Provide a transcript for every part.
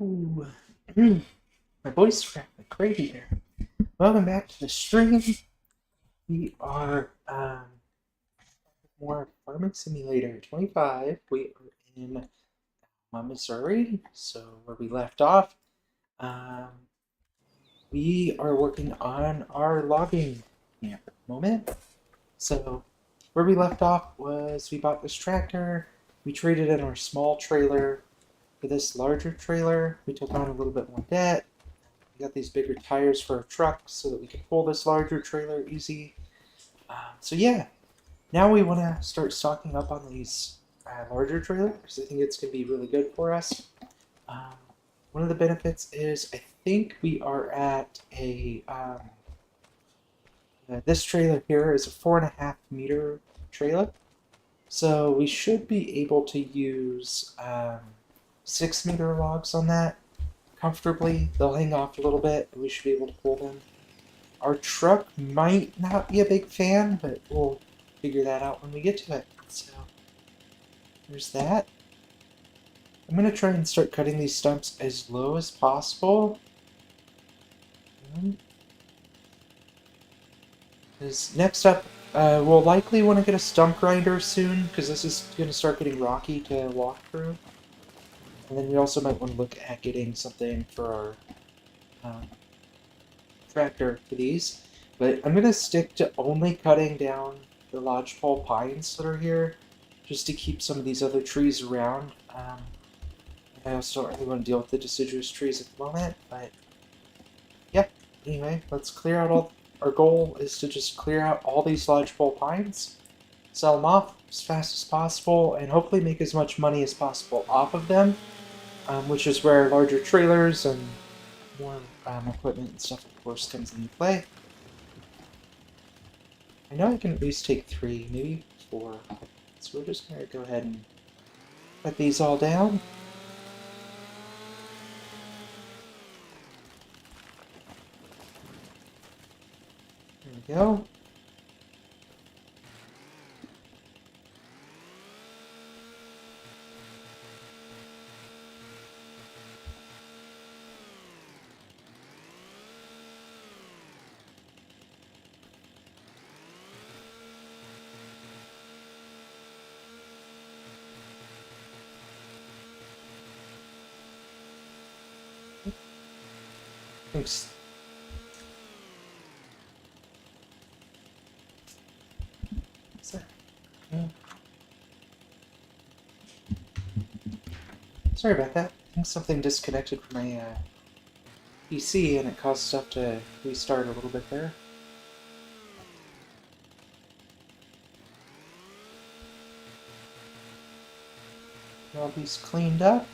Ooh. My voice cracked like crazy there. Welcome back to the stream. We are more Farming Simulator 25. We are in Missouri, so where we left off, um, we are working on our logging camp at the moment. So where we left off was we bought this tractor, we traded in our small trailer for this larger trailer. We took on a little bit more debt. We got these bigger tires for our truck so that we can pull this larger trailer easy. So yeah, now we want to start stocking up on these larger trailers because I think it's going to be really good for us. Um, one of the benefits is I think we are at this trailer here is a 4.5 meter trailer. So we should be able to use 6 meter logs on that comfortably. They'll hang off a little bit, and we should be able to pull them. Our truck might not be a big fan, but we'll figure that out when we get to it. So there's that. I'm going to try and start cutting these stumps as low as possible. Next up, we'll likely want to get a stump grinder soon, because this is going to start getting rocky to walk through. And then we also might want to look at getting something for our tractor for these. But I'm going to stick to only cutting down the lodgepole pines that are here, just to keep some of these other trees around. I also don't really want to deal with the deciduous trees at the moment, but yeah, anyway, let's clear out all. Our goal is to just clear out all these lodgepole pines, sell them off as fast as possible, and hopefully make as much money as possible off of them, which is where larger trailers and more equipment and stuff, of course, comes into play. I know I can at least take 3, maybe 4. So we're just going to go ahead and put these all down. There we go. Thanks. Sorry about that. I think something disconnected from my PC and it caused stuff to restart a little bit there. Get all these cleaned up.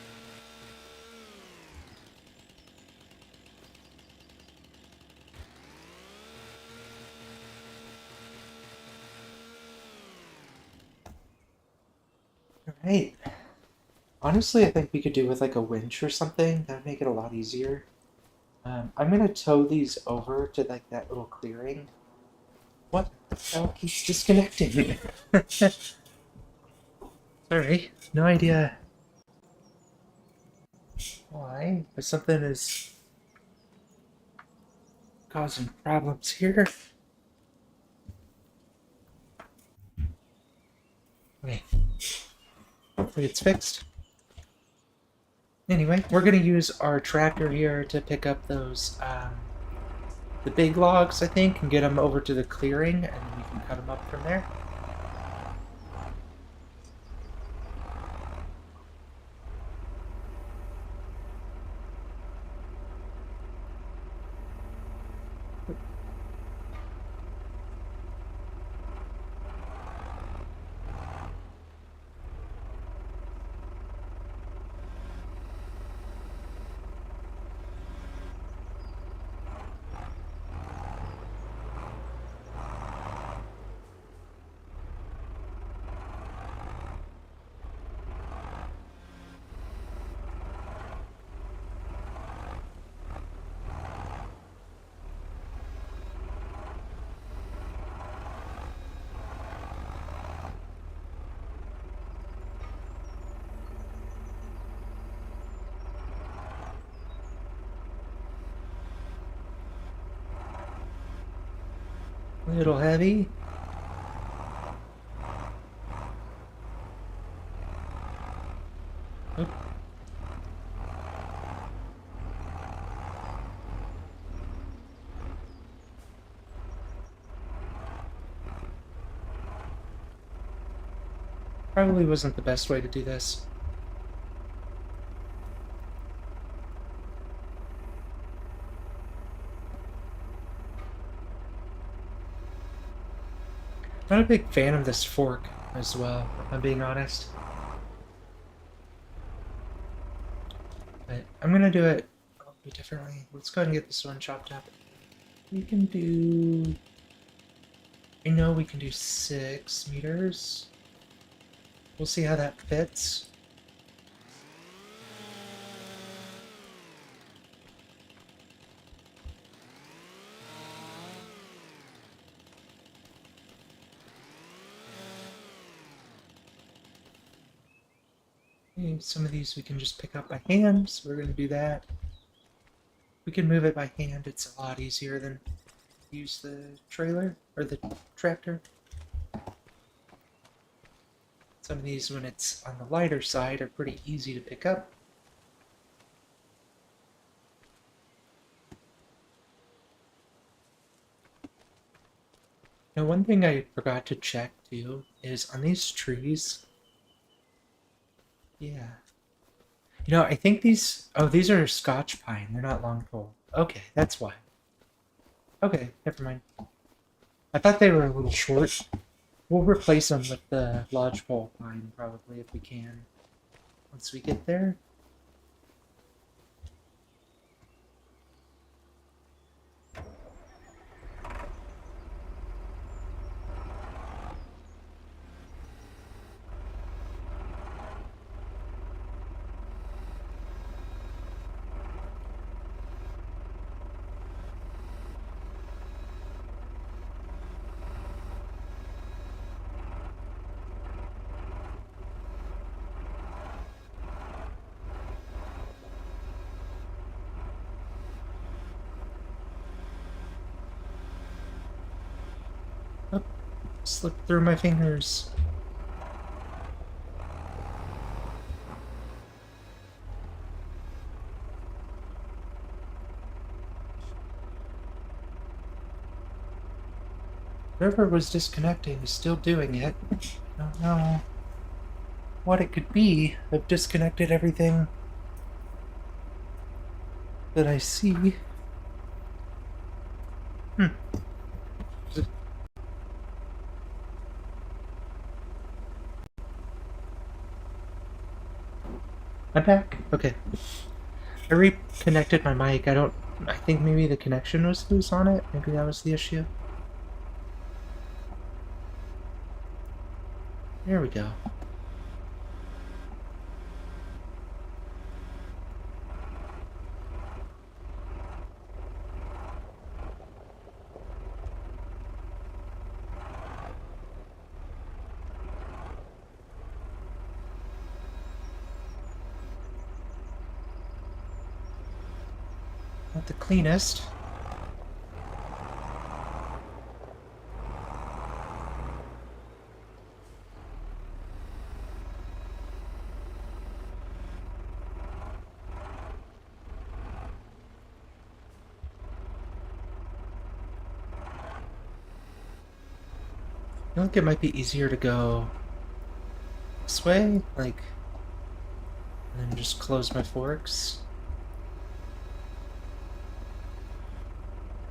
Alright. Honestly, I think we could do with like a winch or something. That would make it a lot easier. I'm gonna tow these over to like that little clearing. What the hell keeps disconnecting? Sorry, no idea why, but something is causing problems here. Okay, hopefully it's fixed. Anyway, we're gonna use our tractor here to pick up those the big logs, I think, and get them over to the clearing, and we can cut them up from there. little heavy. Oop. Probably wasn't the best way to do this. Not a big fan of this fork as well, if I'm being honest. But I'm gonna do it a little bit differently. Let's go ahead and get this one chopped up. We can do... I know we can do 6 meters. We'll see how that fits. Okay, some of these we can just pick up by hand, so we're going to do that. We can move it by hand, it's a lot easier than use the trailer, or the tractor. Some of these, when it's on the lighter side, are pretty easy to pick up. Now, one thing I forgot to check, too, is on these trees... Yeah. You know, I think these... Oh, these are Scotch pine. They're not long pole. Okay, that's why. Okay, never mind. I thought they were a little short. We'll replace them with the lodgepole pine, probably, if we can. Once we get there. Oh, slipped through my fingers. Whoever was disconnecting is still doing it. I don't know what it could be. I've disconnected everything that I see. I'm back? Okay. I reconnected my mic. I think maybe the connection was loose on it. Maybe that was the issue. There we go. Not the cleanest. I feel like it might be easier to go this way, like, and then just close my forks.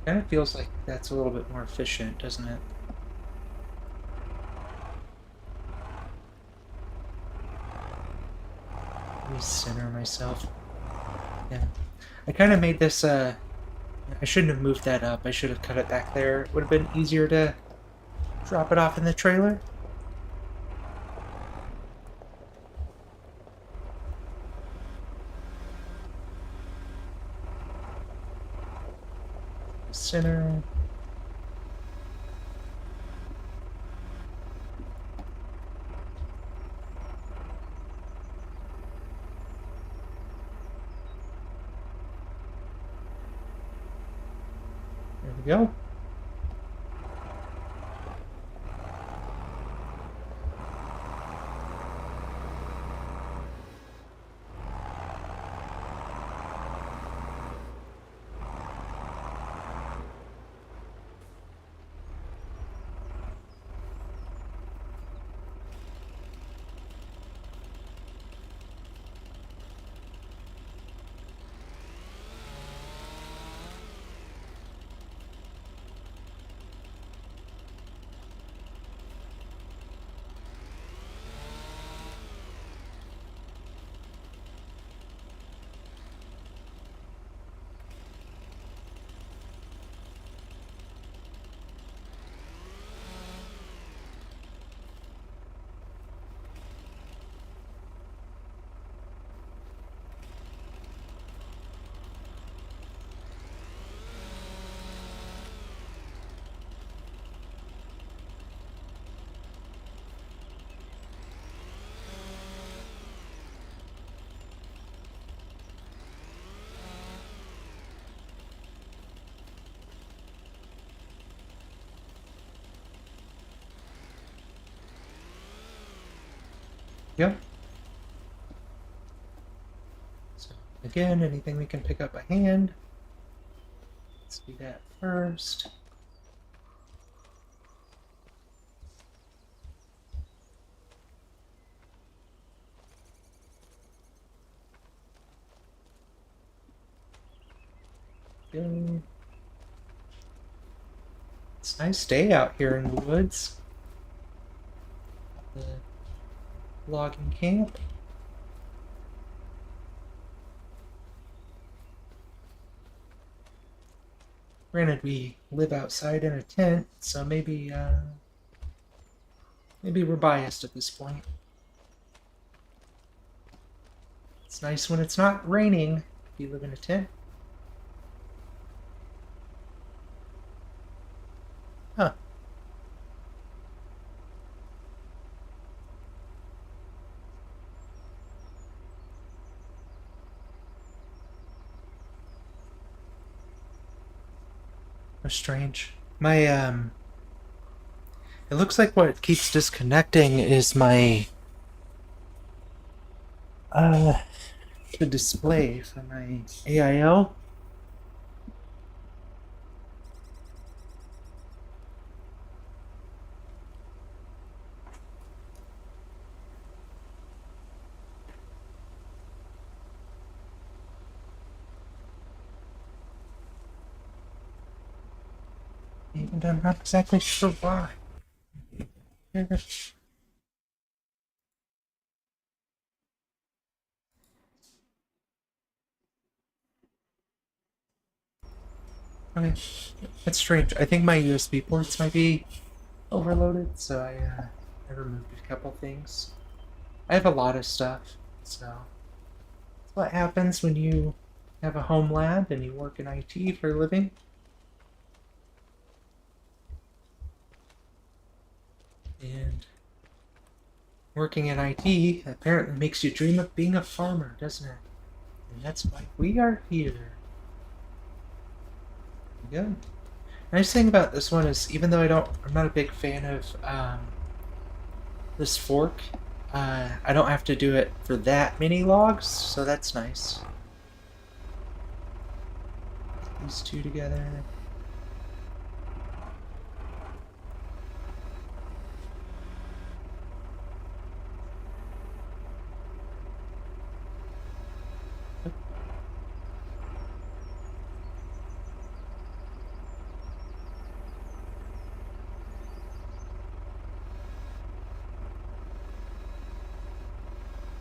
Kind of feels like that's a little bit more efficient, doesn't it? Let me center myself. Yeah. I kind of made this, I shouldn't have moved that up. I should have cut it back there. It would have been easier to drop it off in the trailer. Center. There we go. again, anything we can pick up by hand. Let's do that first. Boom. It's a nice day out here in the woods. The logging camp. Granted, we live outside in a tent, so maybe we're biased at this point. It's nice when it's not raining if you live in a tent. Huh. How strange. My it looks like what keeps disconnecting is my the display for my AIO. And I'm not exactly sure why. Okay, that's strange. I think my USB ports might be overloaded, so I removed a couple things. I have a lot of stuff, so that's what happens when you have a home lab and you work in IT for a living. And working in IT apparently makes you dream of being a farmer, doesn't it? And that's why we are here. There we go. Nice thing about this one is, even though I'm not a big fan of this fork, I don't have to do it for that many logs, so that's nice. These two together.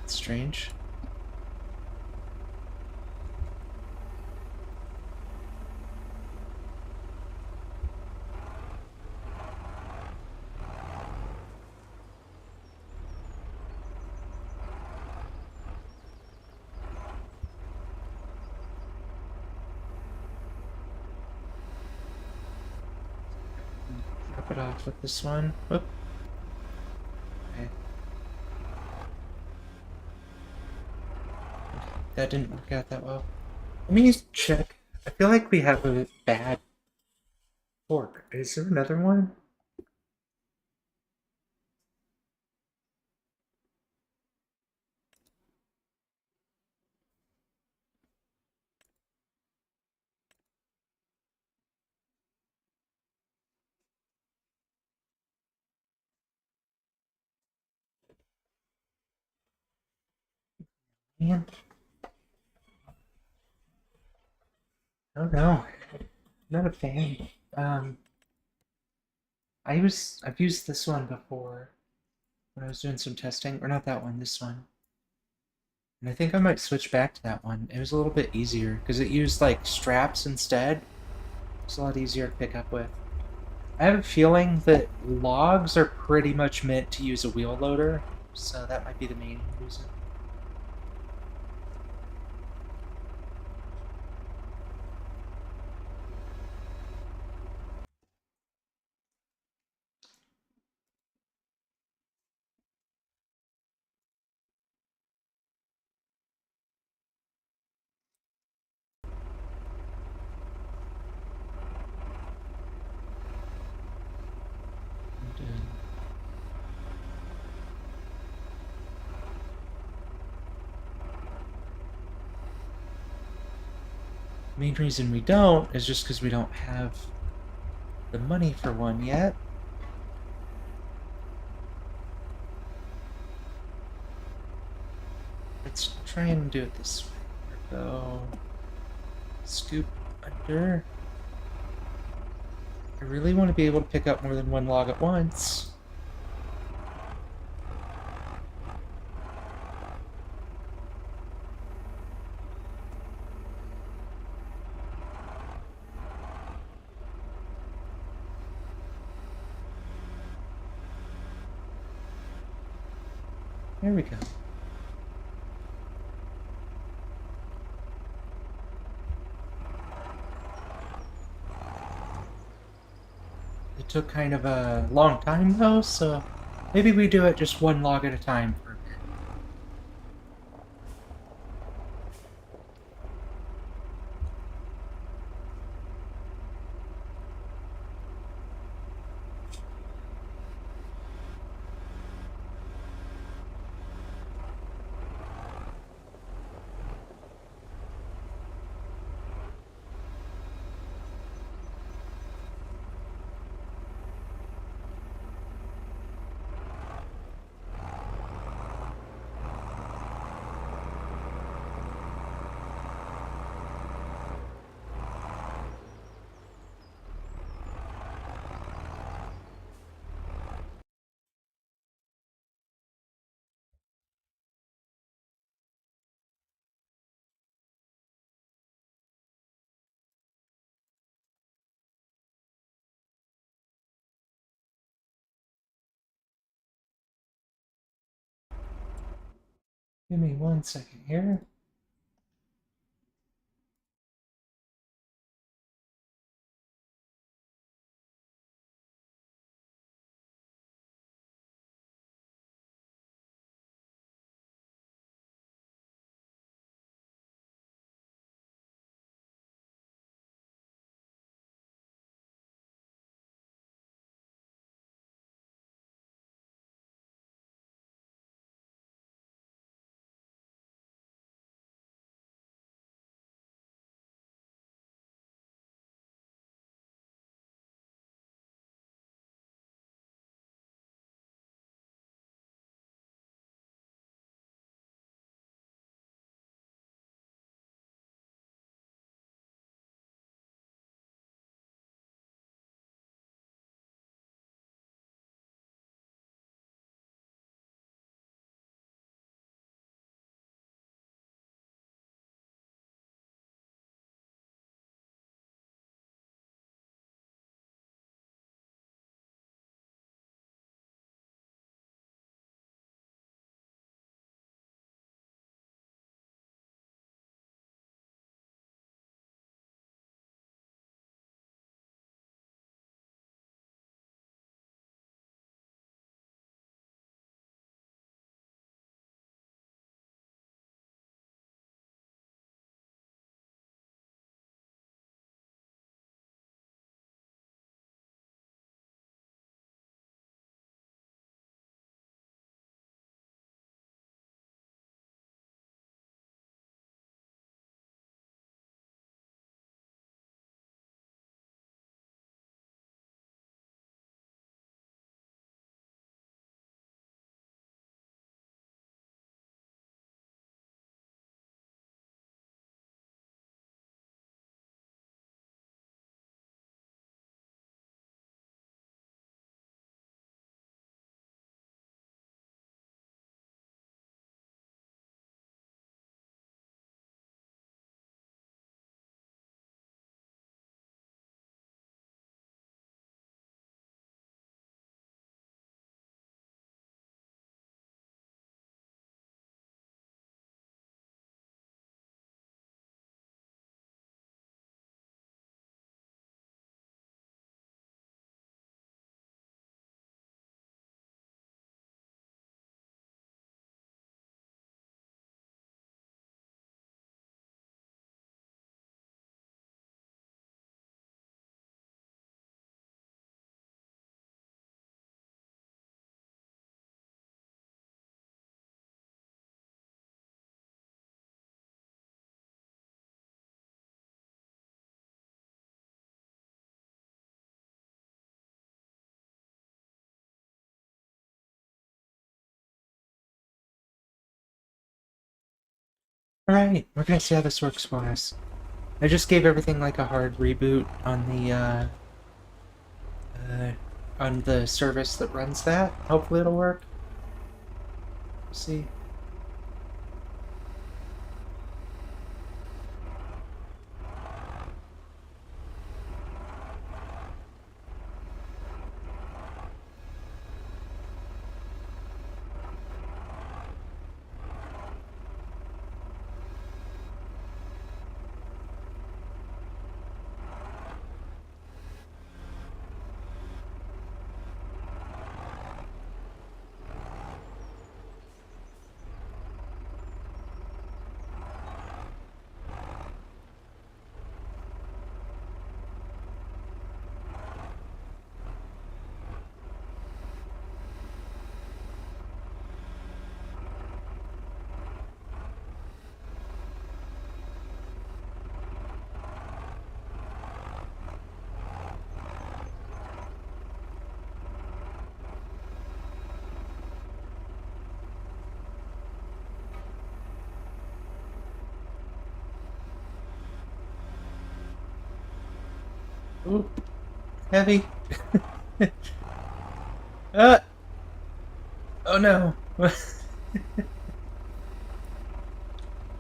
Strange. Drop it off with this one. Whoop. Okay. That didn't work out that well. Let me just check. I feel like we have a bad fork. Is there another one? Man. Oh no. Not a fan. I've used this one before when I was doing some testing. Or not that one, this one. And I think I might switch back to that one. It was a little bit easier because it used like straps instead. It's a lot easier to pick up with. I have a feeling that logs are pretty much meant to use a wheel loader, so that might be the main reason. The main reason we don't is just because we don't have the money for one yet. Let's try and do it this way. Go. Scoop under. I really want to be able to pick up more than one log at once. There we go. It took kind of a long time though, so maybe we do it just one log at a time for a bit. Give me 1 second here. Alright, we're gonna see how this works for us. I just gave everything like a hard reboot uh, on the service that runs that. Hopefully it'll work. We'll see. Ooh, heavy. uh, oh no.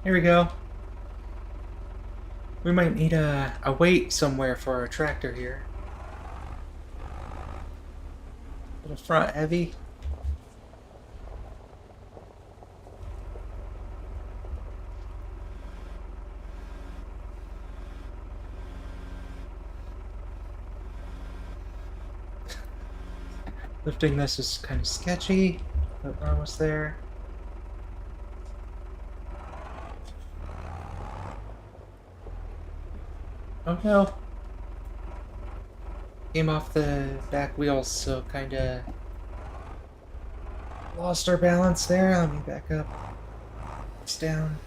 Here we go. We might need a weight somewhere for our tractor here. Little front heavy. Lifting this is kind of sketchy, but we're almost there. Oh no! Came off the back wheels, so kinda lost our balance there. Let me back up. It's down.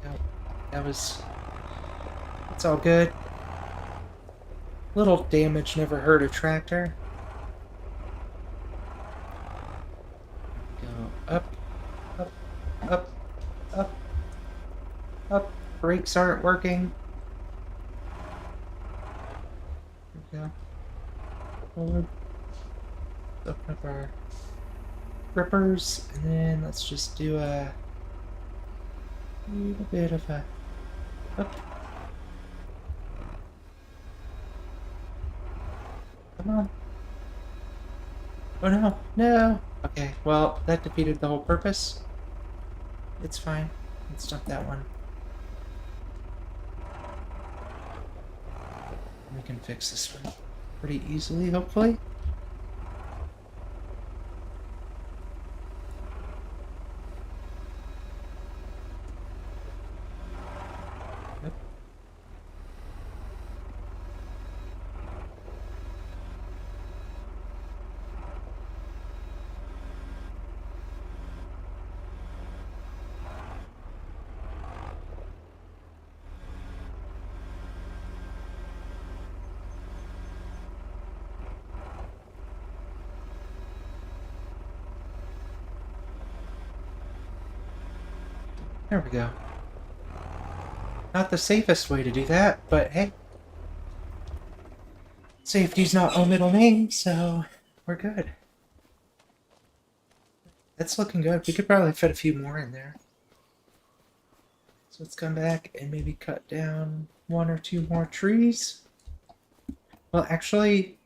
Yep, that was... It's all good. Little damage never hurt a tractor. Go up, up, up, up, up. Brakes aren't working. There we go. Forward. Open up our grippers, and then let's just do a little bit of a up. Come on. Oh no, no! Okay, well, that defeated the whole purpose. It's fine. Let's dump that one. We can fix this one pretty easily, hopefully. Yep. There we go. Not the safest way to do that, but hey. Safety's not our middle name, so we're good. That's looking good. We could probably fit a few more in there. So let's come back and maybe cut down 1 or 2 more trees. Well, actually,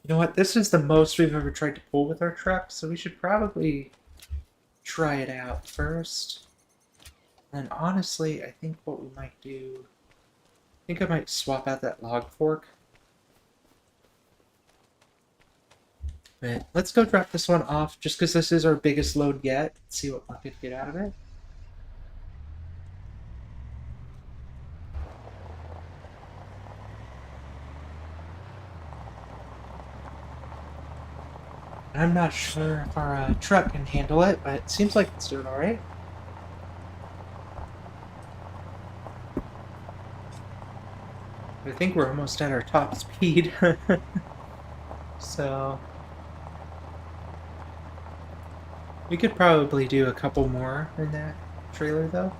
you know what? This is the most we've ever tried to pull with our truck, so we should probably try it out first. And honestly, I think what we might do... I think I might swap out that log fork. But let's go drop this one off, just because this is our biggest load yet. See what we could get out of it. I'm not sure if our truck can handle it, but it seems like it's doing alright. I think we're almost at our top speed. So... We could probably do a couple more in that trailer, though.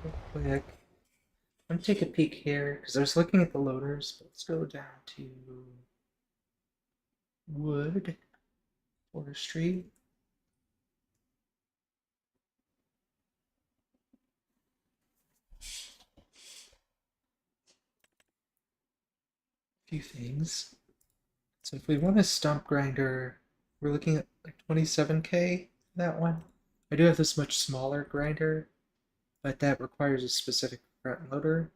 Real quick. I'm gonna take a peek here because I was looking at the loaders. But let's go down to wood, forestry. A few things. So if we want a stump grinder, we're looking at like 27K for that one. I do have this much smaller grinder, but that requires a specific front loader.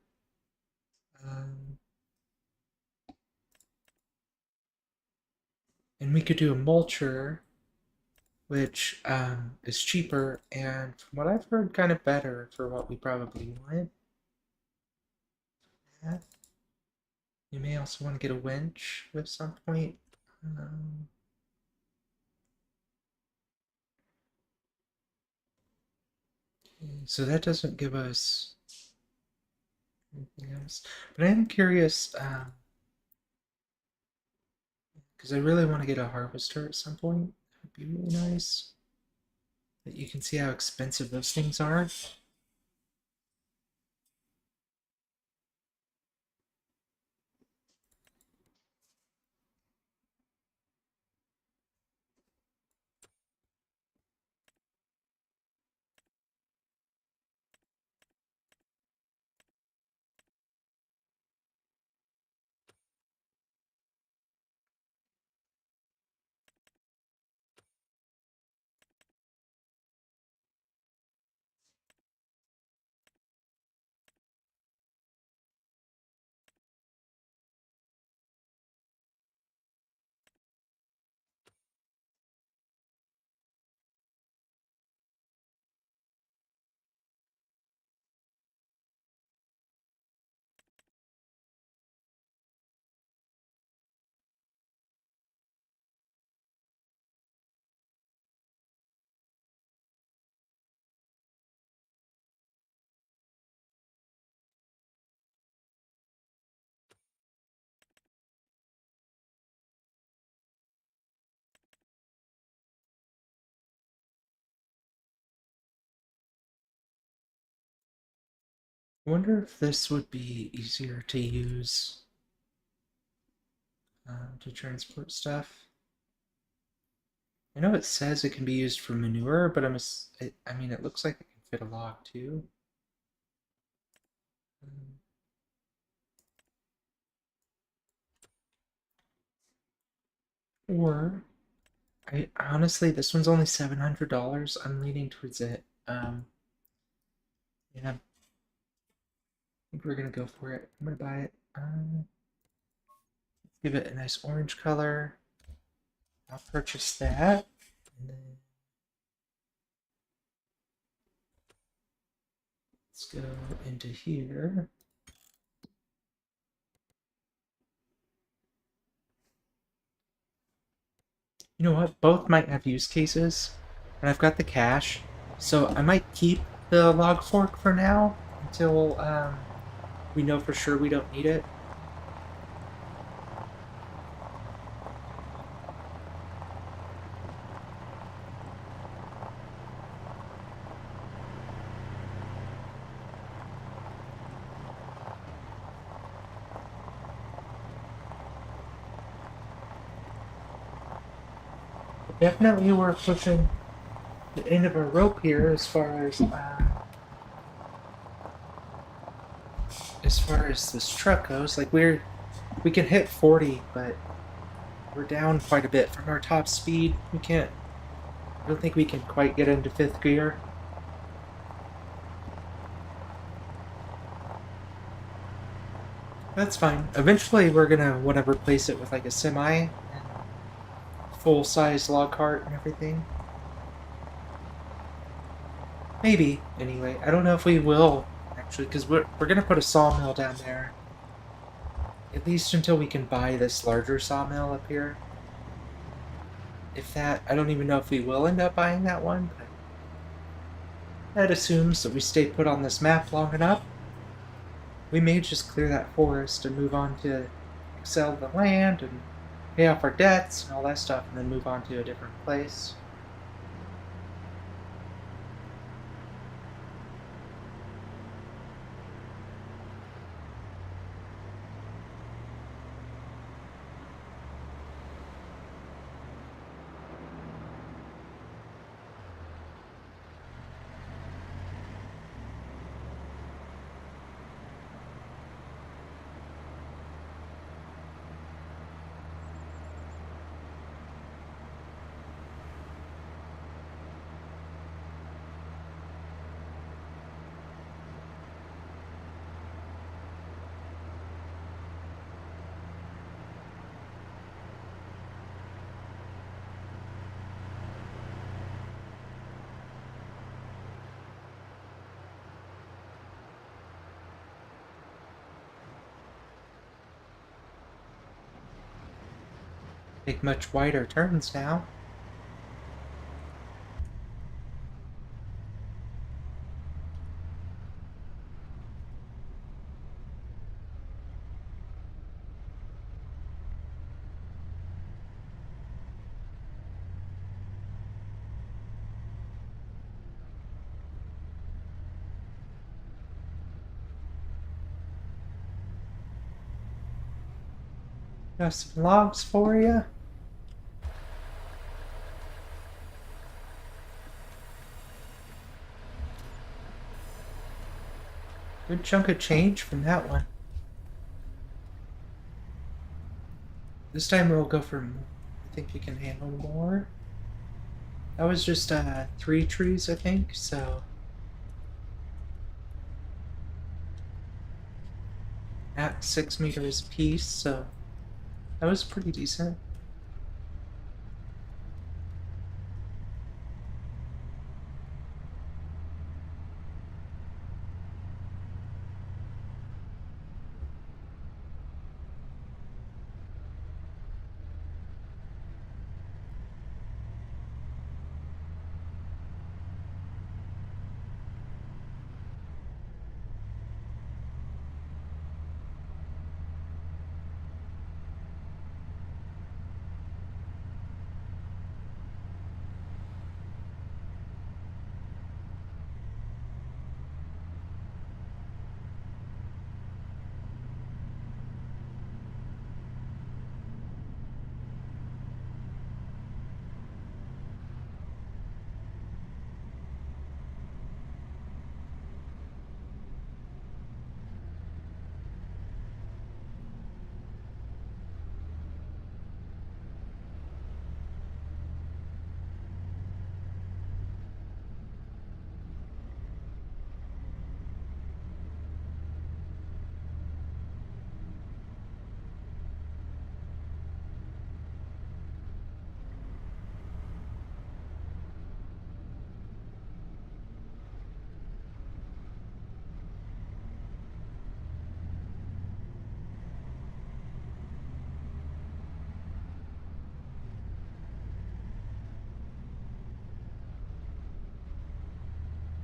Um, and we could do a mulcher, which is cheaper and from what I've heard, kind of better for what we probably want. Yeah. You may also want to get a winch at some point. Um, okay, so that doesn't give us anything else. But I am curious, because I really want to get a harvester at some point. That would be really nice. But you can see how expensive those things are. I wonder if this would be easier to use to transport stuff. I know it says it can be used for manure, but I mean, it looks like it can fit a log too. Um, or, I honestly, this one's only $700. I'm leaning towards it. Yeah, I think we're gonna go for it. I'm gonna buy it. Give it a nice orange color. I'll purchase that. And then let's go into here. You know what? Both might have use cases, and I've got the cash, so I might keep the log fork for now until we know for sure we don't need it. Definitely we're pushing the end of our rope here as far as this truck goes. Like we can hit 40, but we're down quite a bit from our top speed. I don't think we can quite get into fifth gear. That's fine. Eventually we're gonna want to replace it with like a semi and full-size log cart and everything. Maybe, anyway. I don't know if we will, actually, because we're going to put a sawmill down there. At least until we can buy this larger sawmill up here. If that, I don't even know if we will end up buying that one, but that assumes that we stay put on this map long enough. We may just clear that forest and move on to excel the land and pay off our debts and all that stuff, and then move on to a different place. Make much wider turns now. Got some logs for you. Good chunk of change from that one. This time we'll go for, I think we can handle more. That was just 3 trees, I think, so. At 6 meters apiece, so that was pretty decent.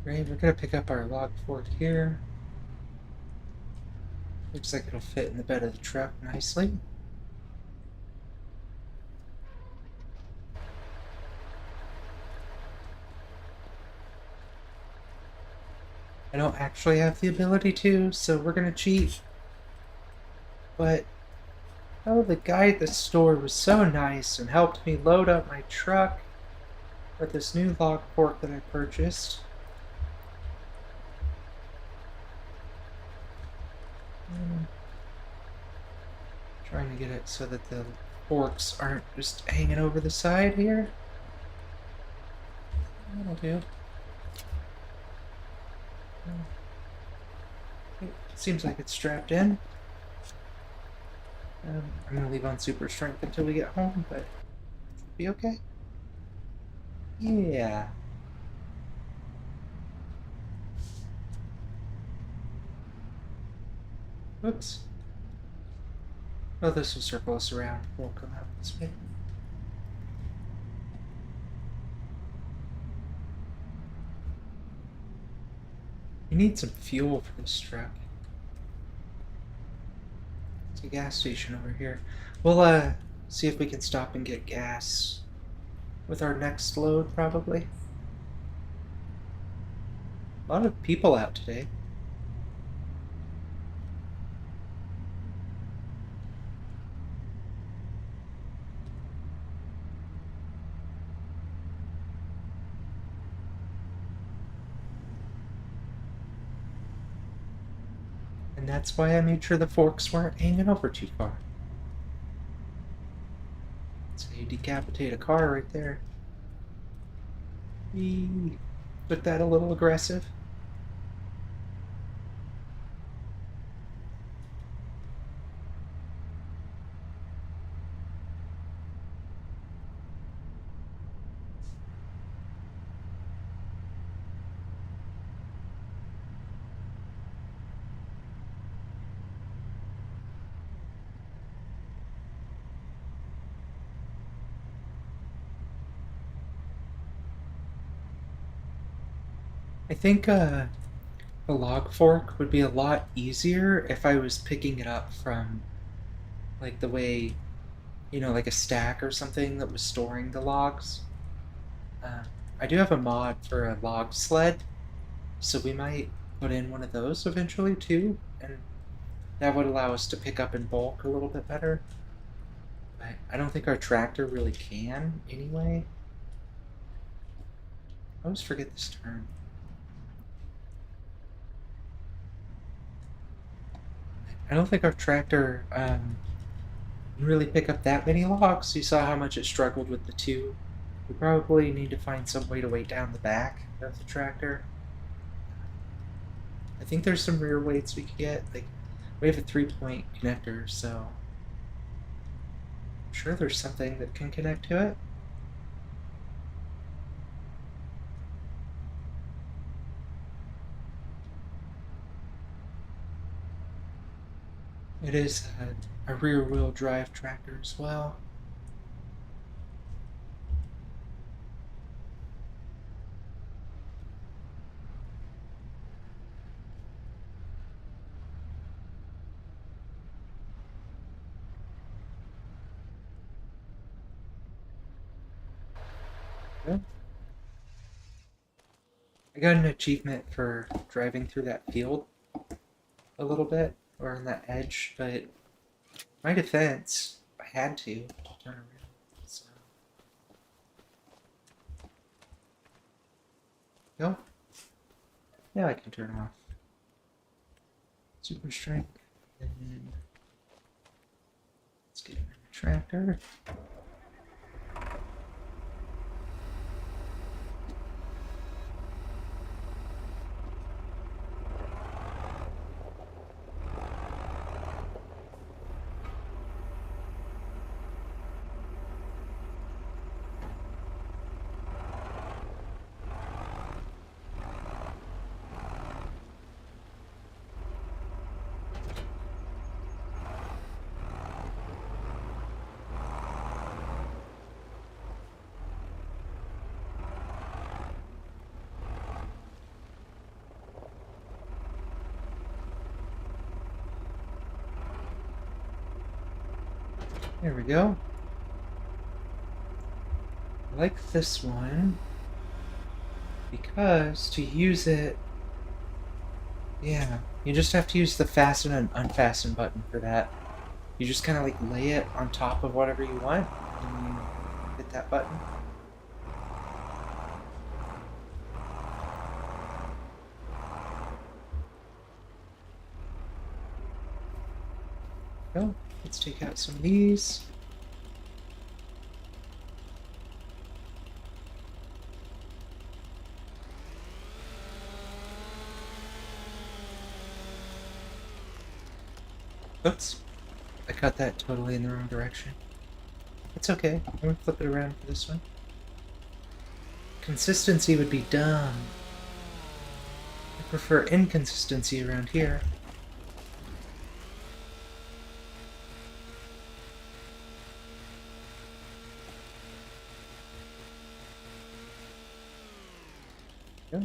Great, we're gonna pick up our log fort here. Looks like it'll fit in the bed of the truck nicely. I don't actually have the ability to, so we're gonna cheat. But, oh, the guy at the store was so nice and helped me load up my truck with this new log fork that I purchased. Trying to get it so that the forks aren't just hanging over the side here. That'll do. It seems like it's strapped in. I'm going to leave on super strength until we get home, but it'll be okay. Yeah. Oops. Oh, this will circle us around. We'll come out this way. We need some fuel for this truck. It's a gas station over here. We'll see if we can stop and get gas with our next load, probably. A lot of people out today. And that's why I made sure the forks weren't hanging over too far. So you decapitate a car right there. Eee. Took that a little aggressive. I think a log fork would be a lot easier if I was picking it up from, like, the way, like a stack or something that was storing the logs. Uh, I do have a mod for a log sled, so we might put in one of those eventually too, and that would allow us to pick up in bulk a little bit better. But I don't think our tractor really can anyway. I always forget this turn. I don't think our tractor can really pick up that many logs. You saw how much it struggled with the two. We probably need to find some way to weight down the back of the tractor. I think there's some rear weights we could get. Like, we have a 3-point connector, so I'm sure there's something that can connect to it. It is a rear-wheel drive tractor as well. Yeah. I got an achievement for driving through that field a little bit, or on that edge, but my defense, I had to turn around. So. Go. Yeah, I can turn off super strength. And then let's get in the tractor. There we go. I like this one because to use it, yeah, you just have to use the fasten and unfasten button for that. You just kind of like lay it on top of whatever you want and you hit that button. Go. Let's take out some of these. Oops. I cut that totally in the wrong direction. It's okay. I'm gonna flip it around for this one. Consistency would be dumb. I prefer inconsistency around here. Yeah.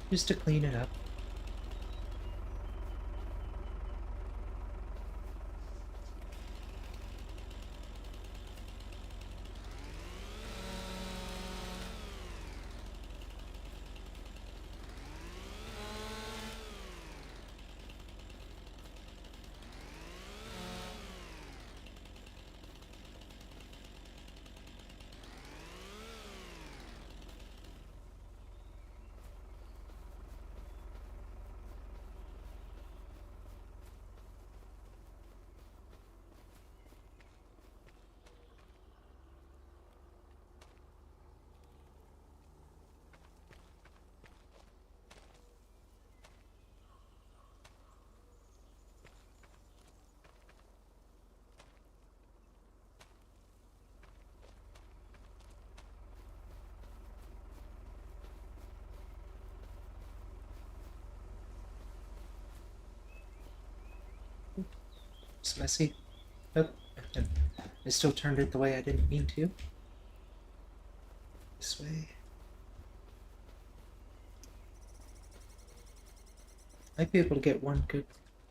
Just to clean it up. It's messy. Oh, I still turned it the way I didn't mean to. This way. Might be able to get one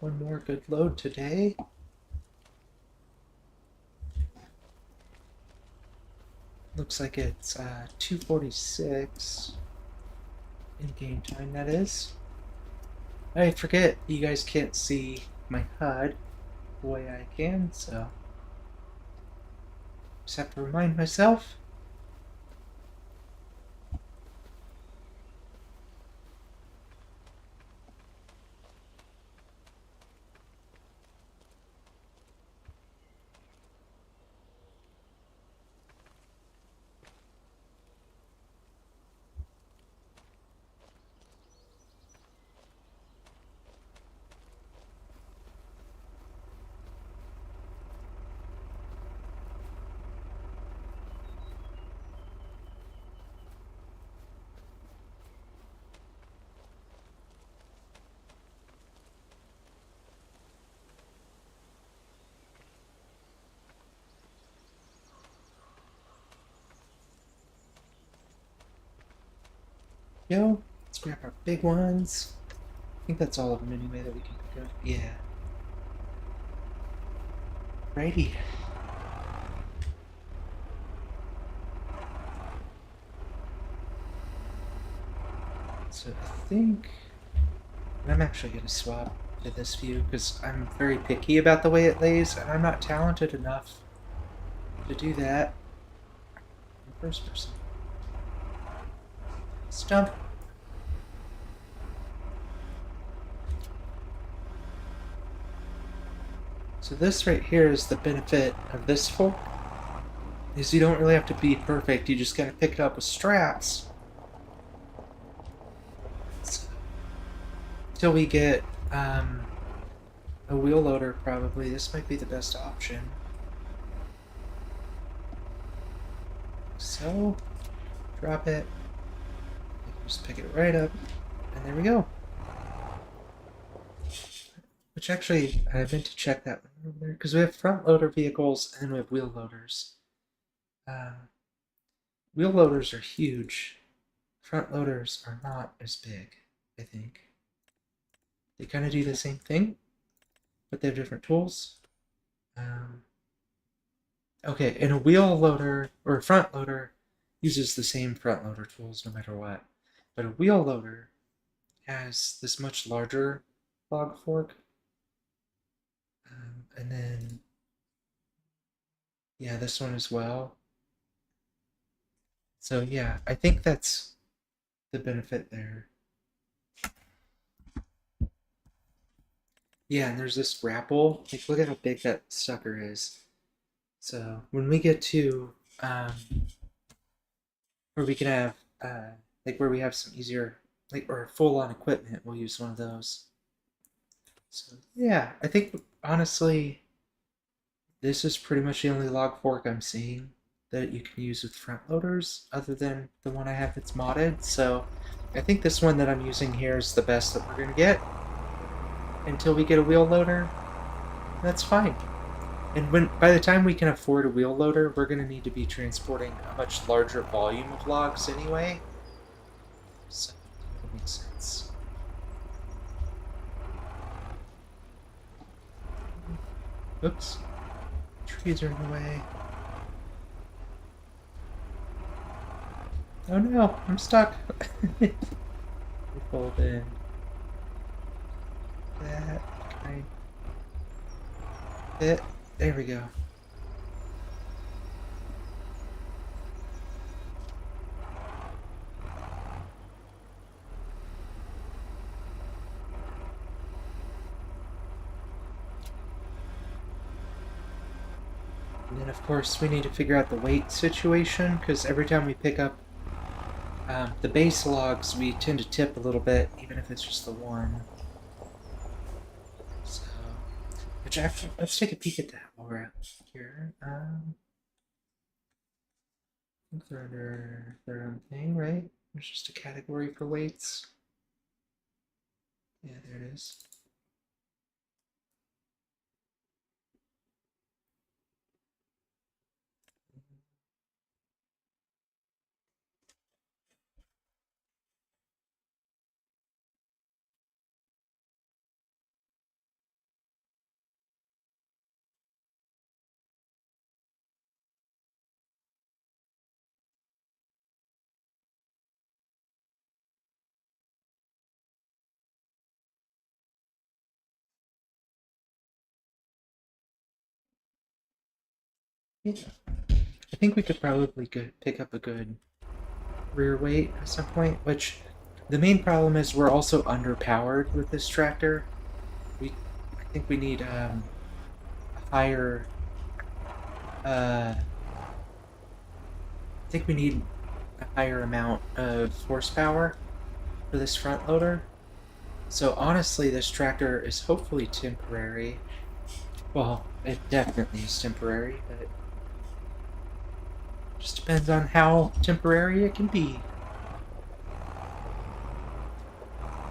more good load today. Looks like it's 2:46 in game time. That is. I forget you guys can't see my HUD the way I can, so just have to remind myself. Yo, let's grab our big ones. I think that's all of them anyway that we can pick up. Yeah. Righty. So I think I'm actually going to swap to this view because I'm very picky about the way it lays, and I'm not talented enough to do that in first person. Stump. So this right here is the benefit of this fork, is you don't really have to be perfect, you just gotta pick it up with straps. So, until we get a wheel loader, probably, this might be the best option. So, drop it, just pick it right up, and there we go. Which actually, I meant to check that one over there, because we have front loader vehicles and we have wheel loaders. Wheel loaders are huge. Front loaders are not as big, I think. They kind of do the same thing, but they have different tools. Okay, and a wheel loader, or a front loader, uses the same front loader tools no matter what. But a wheel loader has this much larger log fork. And then, Yeah, this one as well. So yeah, I think that's the benefit there. Yeah, and there's this grapple. Like, look at how big that sucker is. So when we get to um, where we can have like where we have some easier like or full on equipment, we'll use one of those. So yeah, I think honestly this is pretty much the only log fork I'm seeing that you can use with front loaders, other than the one I have that's modded. So I think this one that I'm using here is the best that we're gonna get until we get a wheel loader. That's fine. And when by the time we can afford a wheel loader, we're going to need to be transporting a much larger volume of logs anyway. So that makes sense. Oops. Trees are in the way. Oh no, I'm stuck. We pulled in that. Can I fit? There we go. And then of course we need to figure out the weight situation, because every time we pick up the base logs, we tend to tip a little bit, even if it's just the one. So, which actually, let's take a peek at that while we're out here. I think they're under their own thing, right? There's just a category for weights. Yeah, there it is. Yeah. I think we could probably pick up a good rear weight at some point, which the main problem is we're also underpowered with this tractor. I think we need a higher, I think we need a higher amount of horsepower for this front loader. So honestly, this tractor is hopefully temporary. Well, it definitely is temporary, but just depends on how temporary it can be.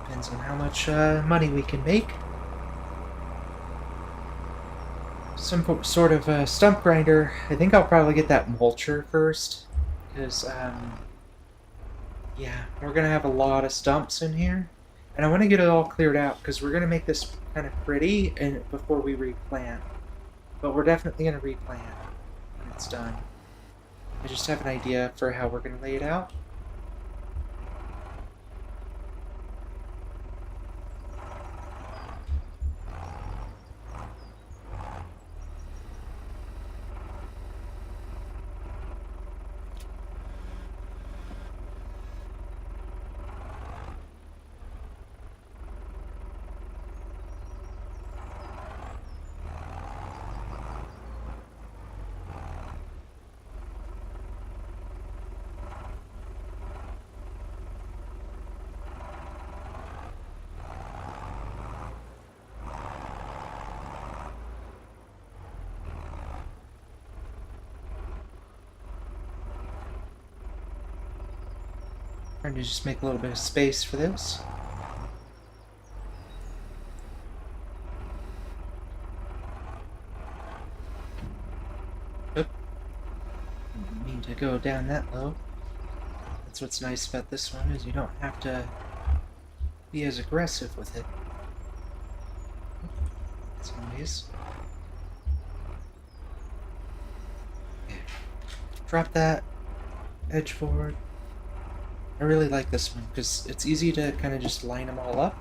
Depends on how much money we can make. Some sort of stump grinder. I think I'll probably get that mulcher first, because yeah, we're gonna have a lot of stumps in here, and I want to get it all cleared out because we're gonna make this kind of pretty and before we replant. But we're definitely gonna replant when it's done. I just have an idea for how we're gonna lay it out. Trying to just make a little bit of space for this. Oop. Didn't mean to go down that low. That's what's nice about this one, is you don't have to be as aggressive with it. In some ways. Yeah. Drop that. Edge forward. I really like this one because it's easy to kind of just line them all up.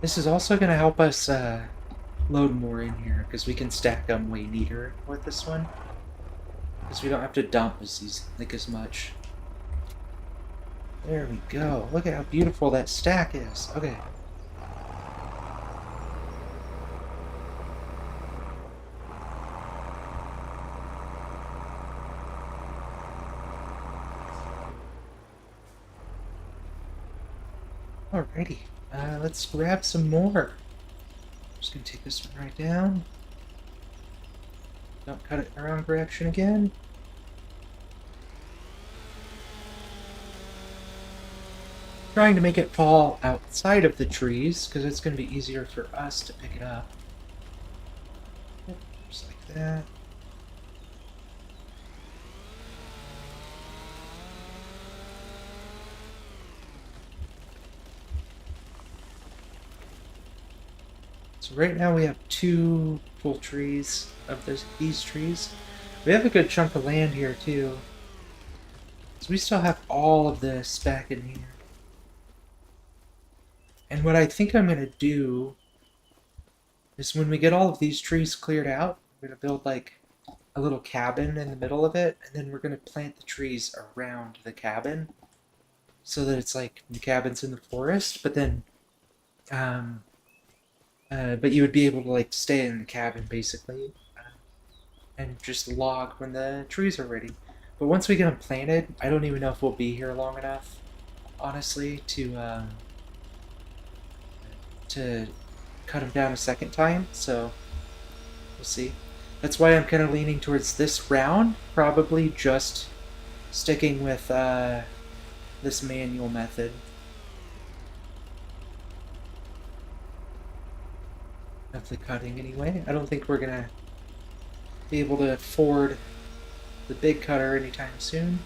This is also going to help us load more in here, because we can stack them way neater with this one. Because we don't have to dump as much. There we go. Look at how beautiful that stack is. Okay. Alrighty. Let's grab some more. Just gonna take this one right down. Don't cut it in the wrong direction again. Trying to make it fall outside of the trees, because it's going to be easier for us to pick it up. Just like that. So right now we have 2 full trees of these trees. We have a good chunk of land here too. So we still have all of this back in here. And what I think I'm going to do is when we get all of these trees cleared out, we're going to build like a little cabin in the middle of it, and then we're going to plant the trees around the cabin so that it's like the cabin's in the forest, but then but you would be able to like stay in the cabin basically and just log when the trees are ready. But once we get them planted, I don't even know if we'll be here long enough, honestly, to cut them down a second time. So we'll see. That's why I'm kind of leaning towards this round, probably just sticking with this manual method of the cutting anyway. I don't think we're gonna be able to afford the big cutter anytime soon.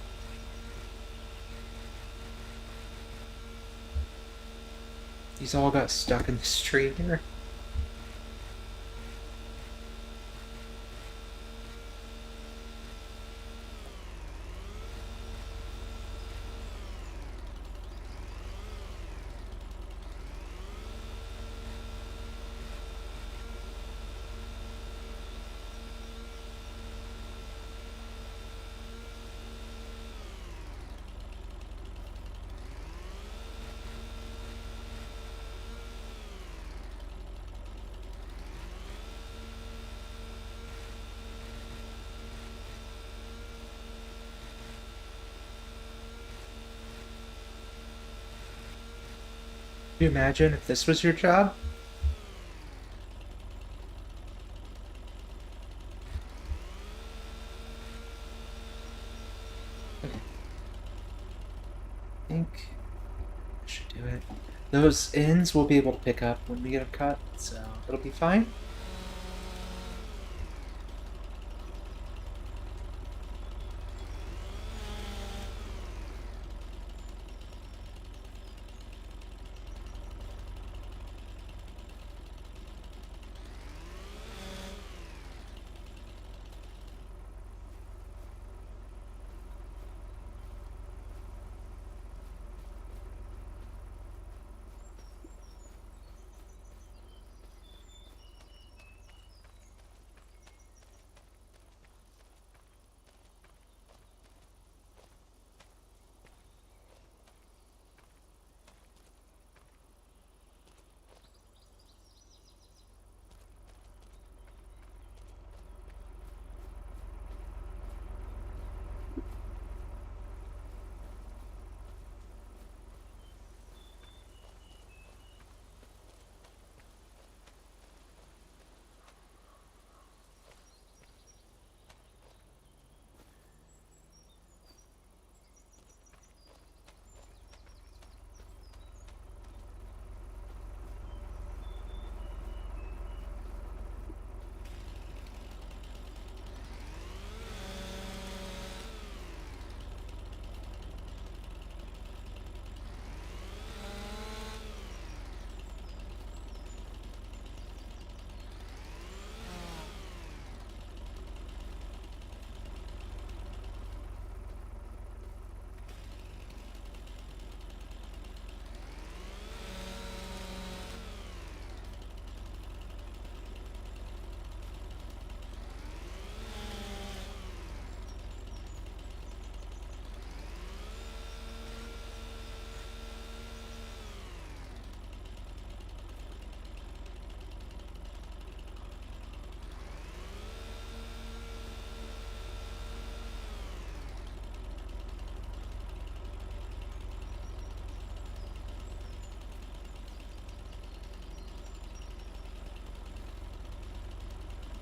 These all got stuck in this tree here. Can you imagine if this was your job? Okay. I think I should do it. Those ends we'll be able to pick up when we get them cut, so it'll be fine.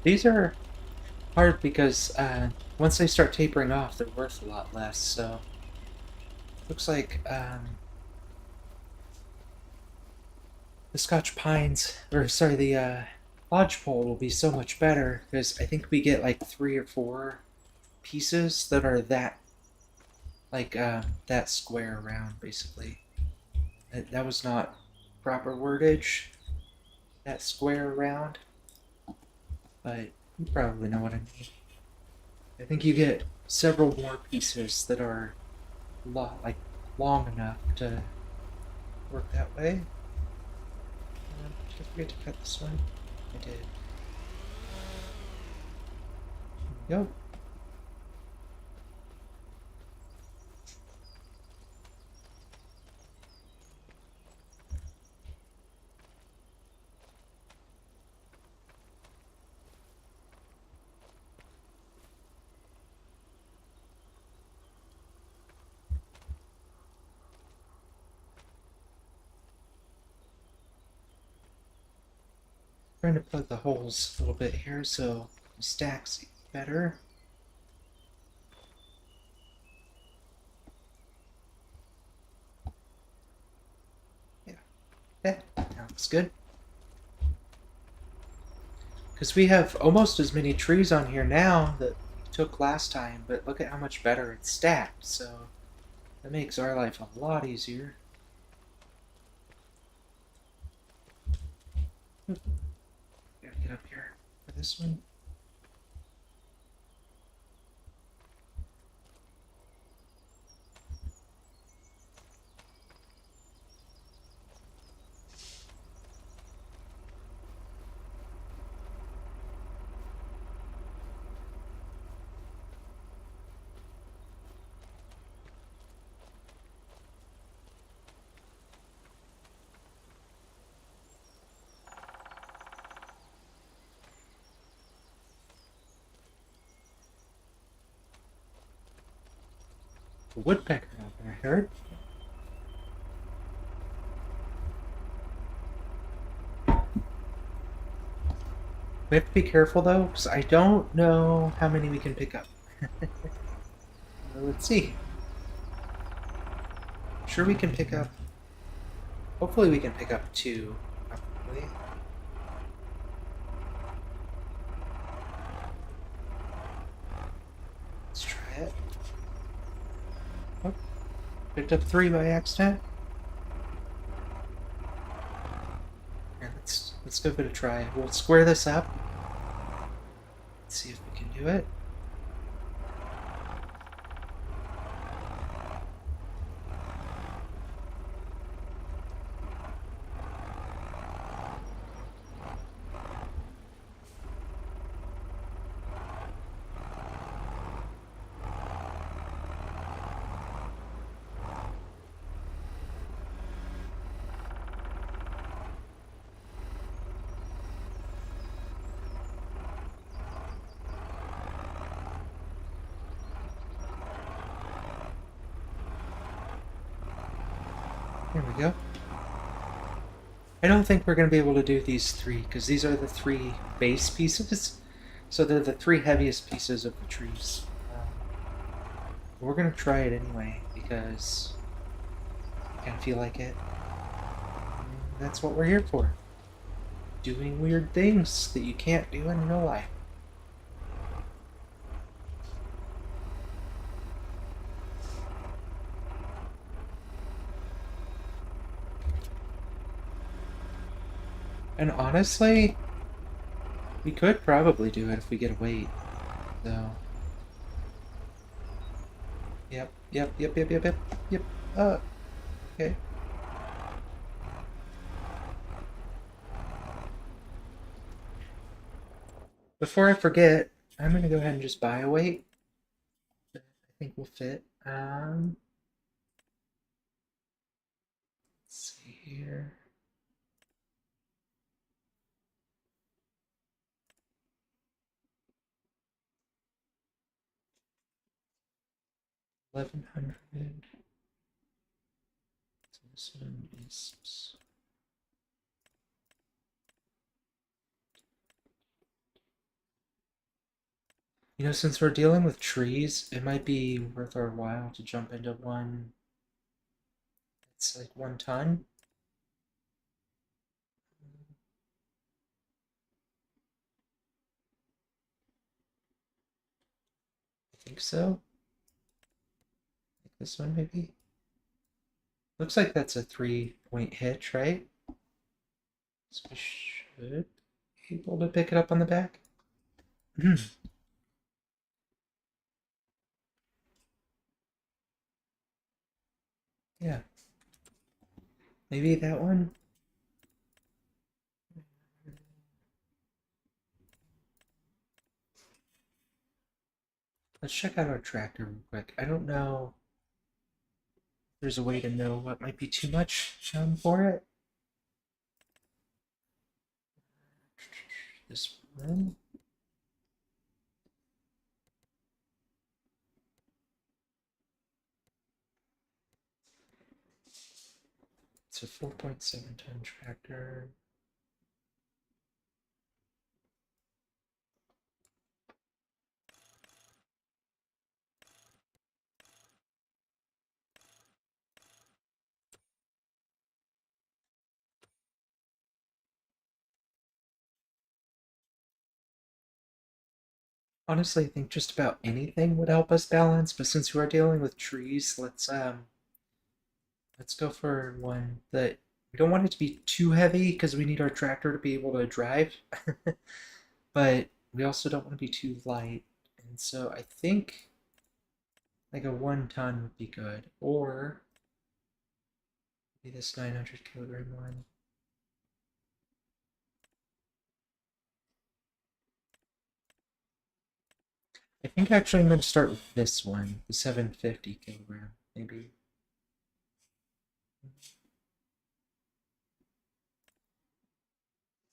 These are hard because once they start tapering off, they're worth a lot less. So looks like the Scotch Pines, or sorry, the lodgepole will be so much better because I think we get like 3 or 4 pieces that are that square around basically. That was not proper wordage. That square around, but you probably know what I mean. I think you get several more pieces that are long enough to work that way. Did I forget to cut this one? I did. There we go. Trying to plug the holes a little bit here so the stacks better. Yeah, that looks good. Because we have almost as many trees on here now that we took last time, but look at how much better it's stacked, so that makes our life a lot easier. Oop, gotta get up here for this one. A woodpecker out there, I heard. We have to be careful though, because I don't know how many we can pick up. Let's see. I'm sure we can pick up. Hopefully, we can pick up 2. Probably. Let's try it. Oh, picked up 3 by accident. Here, let's give it a try. We'll square this up. Let's see if we can do it. There we go. I don't think we're going to be able to do these 3 because these are the 3 base pieces. So they're the 3 heaviest pieces of the trees. We're going to try it anyway because I kind of feel like it. And that's what we're here for. Doing weird things that you can't do in real life. And honestly, we could probably do it if we get a weight. So. Yep. Okay. Before I forget, I'm going to go ahead and just buy a weight that I think will fit. Let's see here. $1,100. So this one is. You know, since we're dealing with trees, it might be worth our while to jump into one. It's like 1 ton. I think so. Like this one, maybe. Looks like that's a 3-point hitch, right? So we should be able to pick it up on the back. Yeah. Maybe that one. Let's check out our tractor real quick. I don't know if there's a way to know what might be too much for it. This one. It's a 4.7-ton tractor. Honestly, I think just about anything would help us balance, but since we are dealing with trees, let's go for one that we don't want it to be too heavy because we need our tractor to be able to drive. But we also don't want to be too light. And so I think like a 1 ton would be good. Or maybe this 900 kilogram one. I think actually I'm going to start with this one, the 750 kilogram, maybe.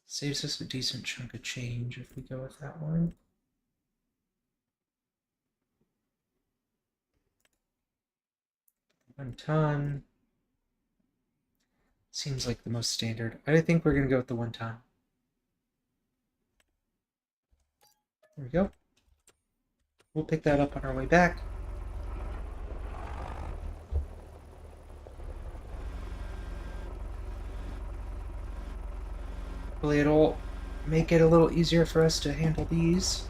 Saves us a decent chunk of change if we go with that one. 1 ton seems like the most standard. I think we're going to go with the 1 ton. There we go. We'll pick that up on our way back. Hopefully it'll make it a little easier for us to handle these.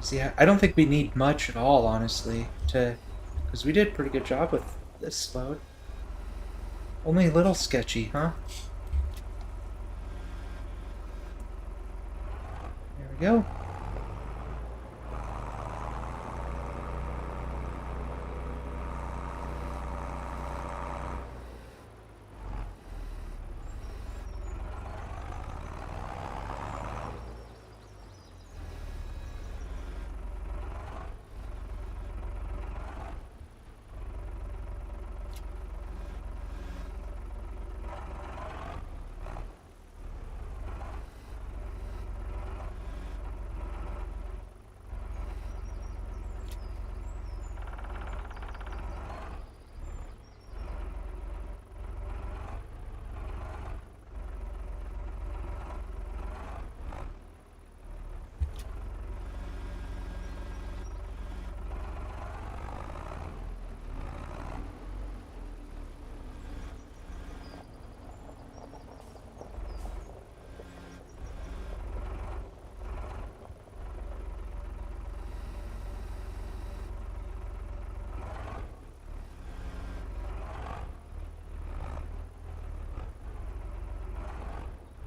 See, I don't think we need much at all, honestly, because we did a pretty good job with this load. Only a little sketchy, huh? There we go.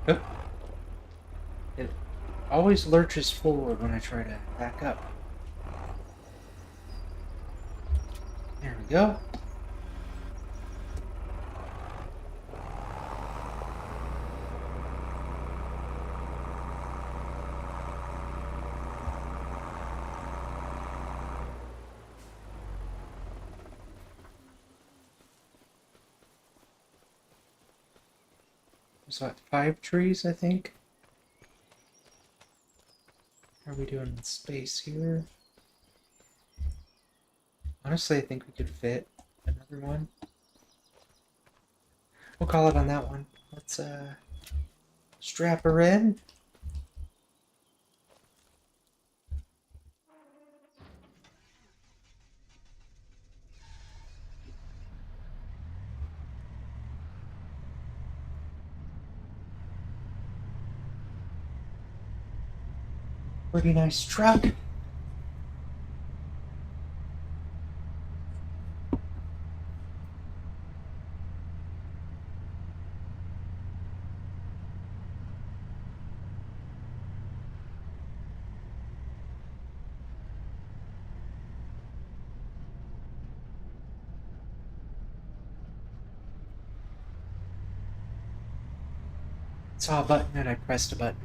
Oh, it always lurches forward when I try to back up. There we go. There's what, 5 trees, I think? How are we doing in space here? Honestly, I think we could fit another one. We'll call it on that one. Let's strap her in. Pretty nice truck. Saw a button and I pressed a button.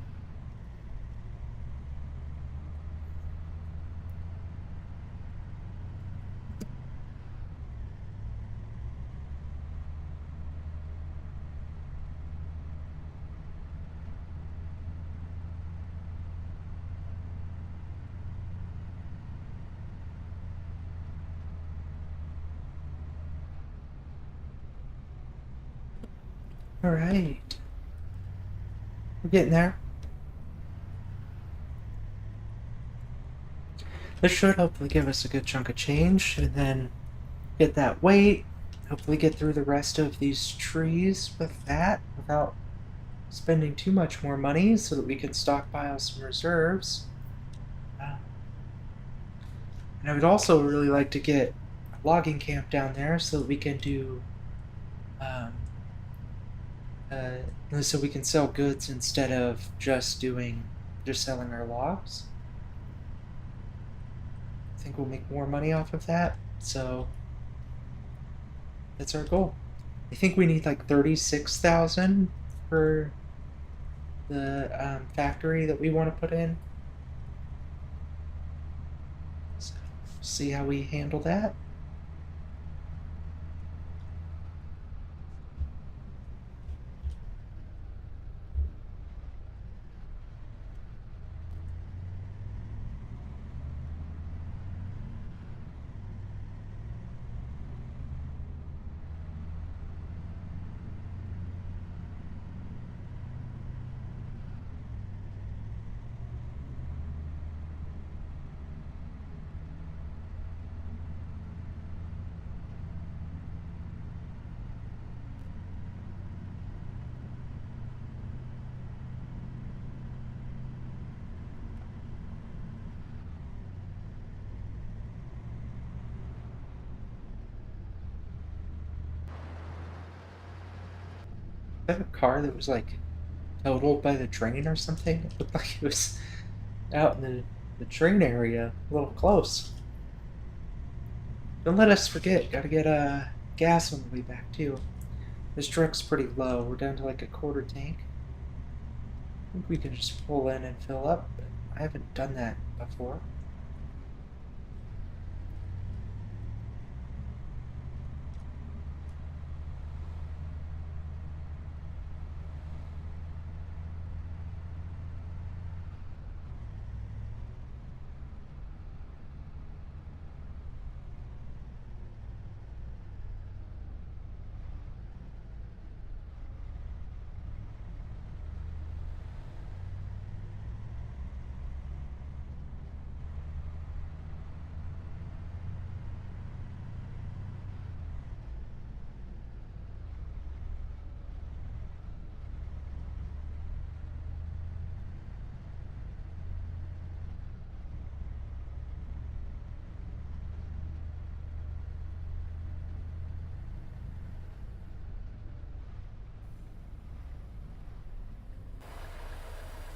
Alright. We're getting there. This should hopefully give us a good chunk of change, and then get that weight. Hopefully get through the rest of these trees with that without spending too much more money so that we can stockpile some reserves. And I would also really like to get a logging camp down there so that we can do so we can sell goods instead of just selling our logs. I think we'll make more money off of that, so that's our goal. I think we need like 36,000 for the factory that we want to put in. So see how we handle that. I have a car that was like totaled by the train or something. It looked like it was out in the train area, a little close. Don't let us forget, gotta get gas on the way back too. This truck's pretty low, we're down to like a quarter tank. I think we can just pull in and fill up, but I haven't done that before.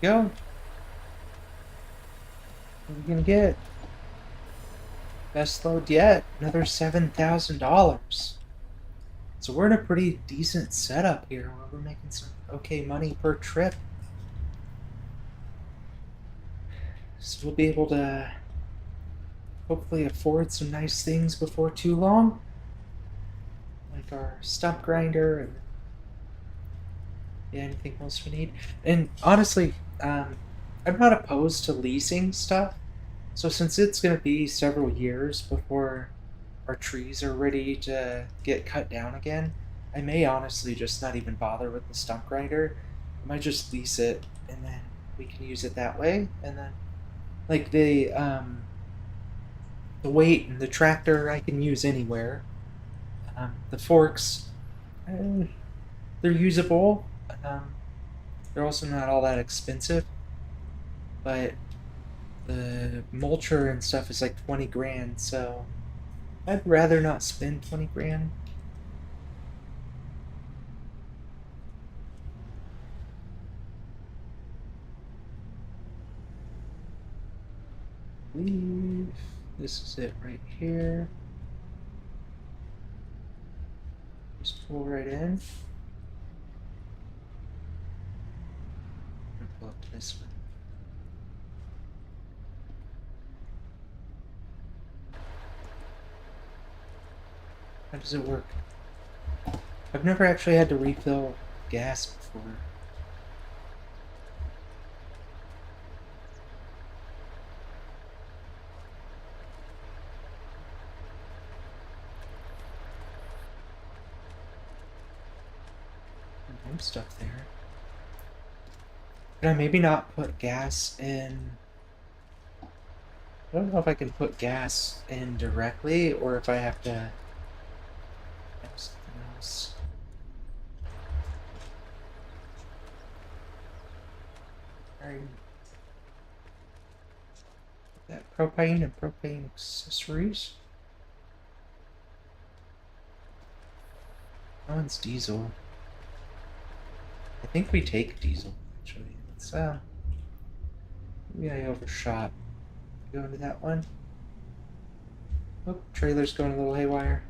Go. What are we gonna get? Best load yet, another $7,000. So we're in a pretty decent setup here where we're making some okay money per trip. So we'll be able to hopefully afford some nice things before too long. Like our stump grinder and yeah, anything else we need. And honestly, I'm not opposed to leasing stuff. So since it's going to be several years before our trees are ready to get cut down again, I may honestly just not even bother with the stump grinder. I might just lease it and then we can use it that way. And then like the weight and the tractor I can use anywhere. The forks, they're usable. They're also not all that expensive, but the mulcher and stuff is like 20 grand, so I'd rather not spend 20 grand. Leave. This is it right here. Just pull right in. Pull up this one. How does it work? I've never actually had to refill gas before. I'm stuck there. Can I maybe not put gas in? I don't know if I can put gas in directly or if I have to have something else. Alright. That propane and propane accessories. That one's diesel. I think we take diesel, actually. Let's, maybe I overshot. Go into that one. Oh, trailer's going a little haywire.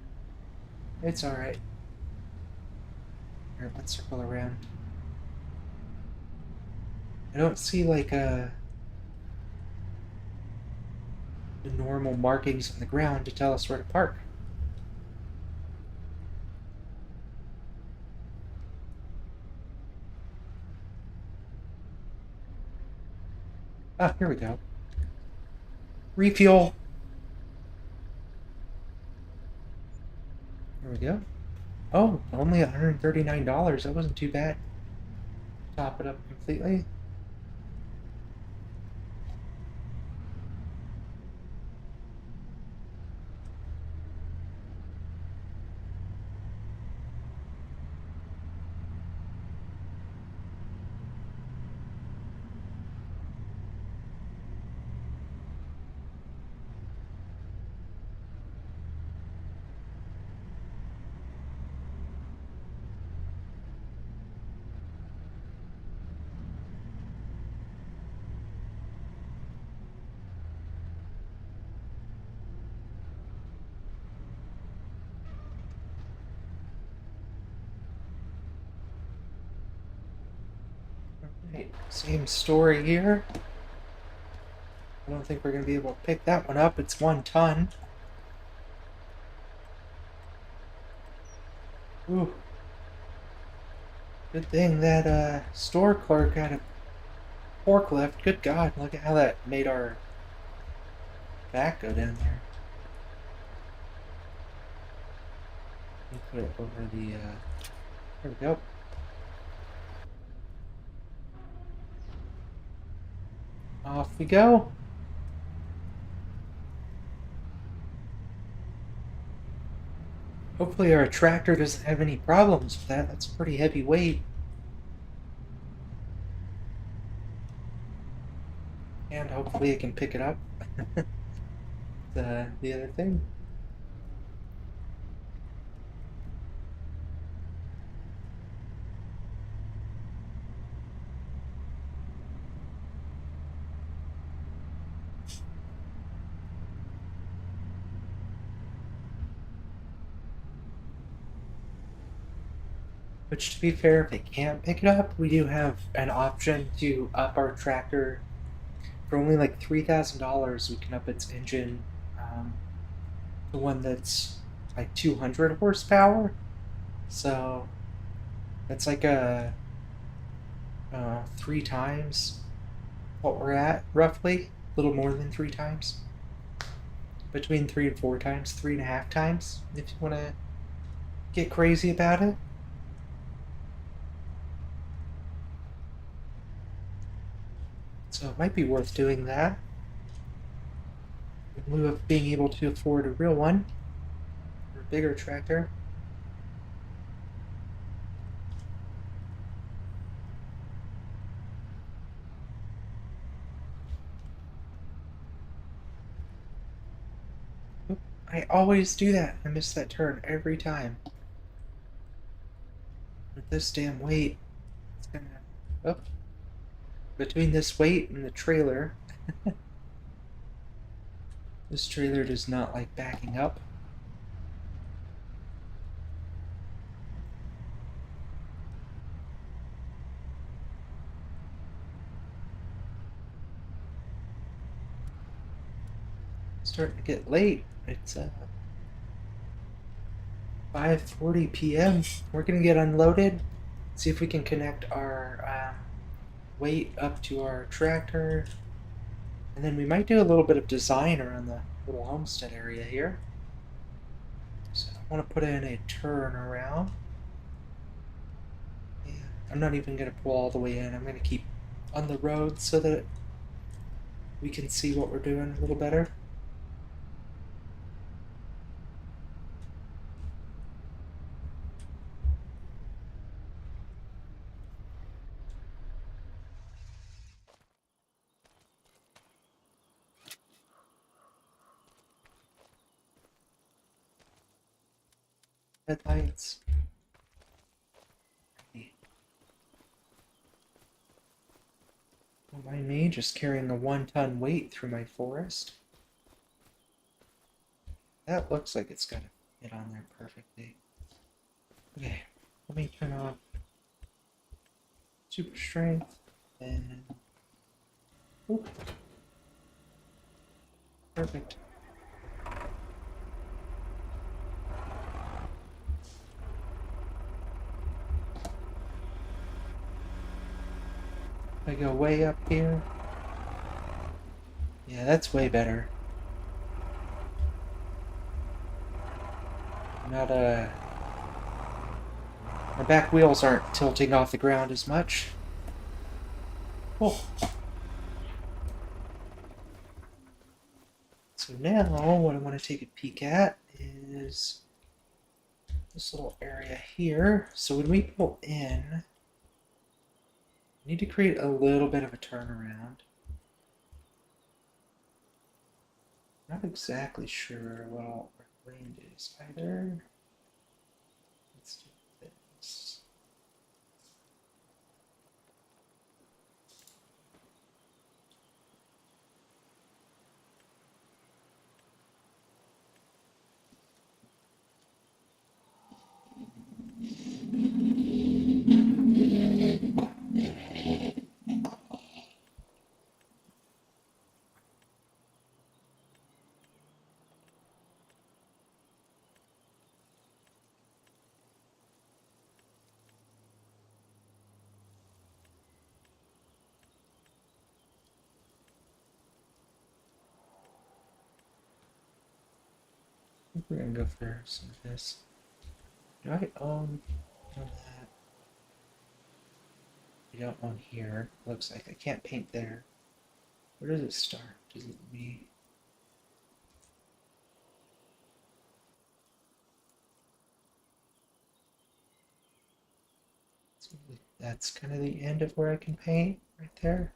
It's alright. Here, let's circle around. I don't see, like, the normal markings on the ground to tell us where to park. Ah, here we go. Refuel. There we go. Oh, only $139. That wasn't too bad. Top it up completely. Right, same story here. I don't think we're going to be able to pick that one up. It's 1 ton. Ooh. Good thing that store clerk had a forklift. Good God, look at how that made our back go down there. Let me put it over the, there we go. Off we go. Hopefully our tractor doesn't have any problems with that. That's a pretty heavy weight. And hopefully it can pick it up. The other thing. Which, to be fair, if it can't pick it up, we do have an option to up our tractor. For only like $3,000, we can up its engine. The one that's like 200 horsepower. So that's like a 3 times what we're at, roughly. A little more than 3 times. Between 3 and 4 times, 3.5 times, if you want to get crazy about it. So it might be worth doing that. In lieu of being able to afford a real one, or a bigger tractor. I always do that. I miss that turn every time. With this damn weight, it's gonna... Oh, between this weight and the trailer, this trailer does not like backing up. It's starting to get late. It's 5:40 p.m. We're gonna get unloaded. See if we can connect our weight up to our tractor, and then we might do a little bit of design around the little homestead area here. So I want to put in a turnaround. Yeah, I'm not even gonna pull all the way in. I'm gonna keep on the road so that we can see what we're doing a little better. Headlights. Don't mind me just carrying a 1-ton weight through my forest. That looks like it's gonna fit on there perfectly. Okay, let me turn off super strength and oh, perfect. I go way up here. Yeah, that's way better. Not my back wheels aren't tilting off the ground as much. Oh. So now what I want to take a peek at is this little area here. So when we pull in, we need to create a little bit of a turnaround. Not exactly sure what all our land is either. Let's do this. I think we're gonna go for some of this. Do I own that? I don't own here. Looks like I can't paint there. Where does it start? Does it me? That's kind of the end of where I can paint right there.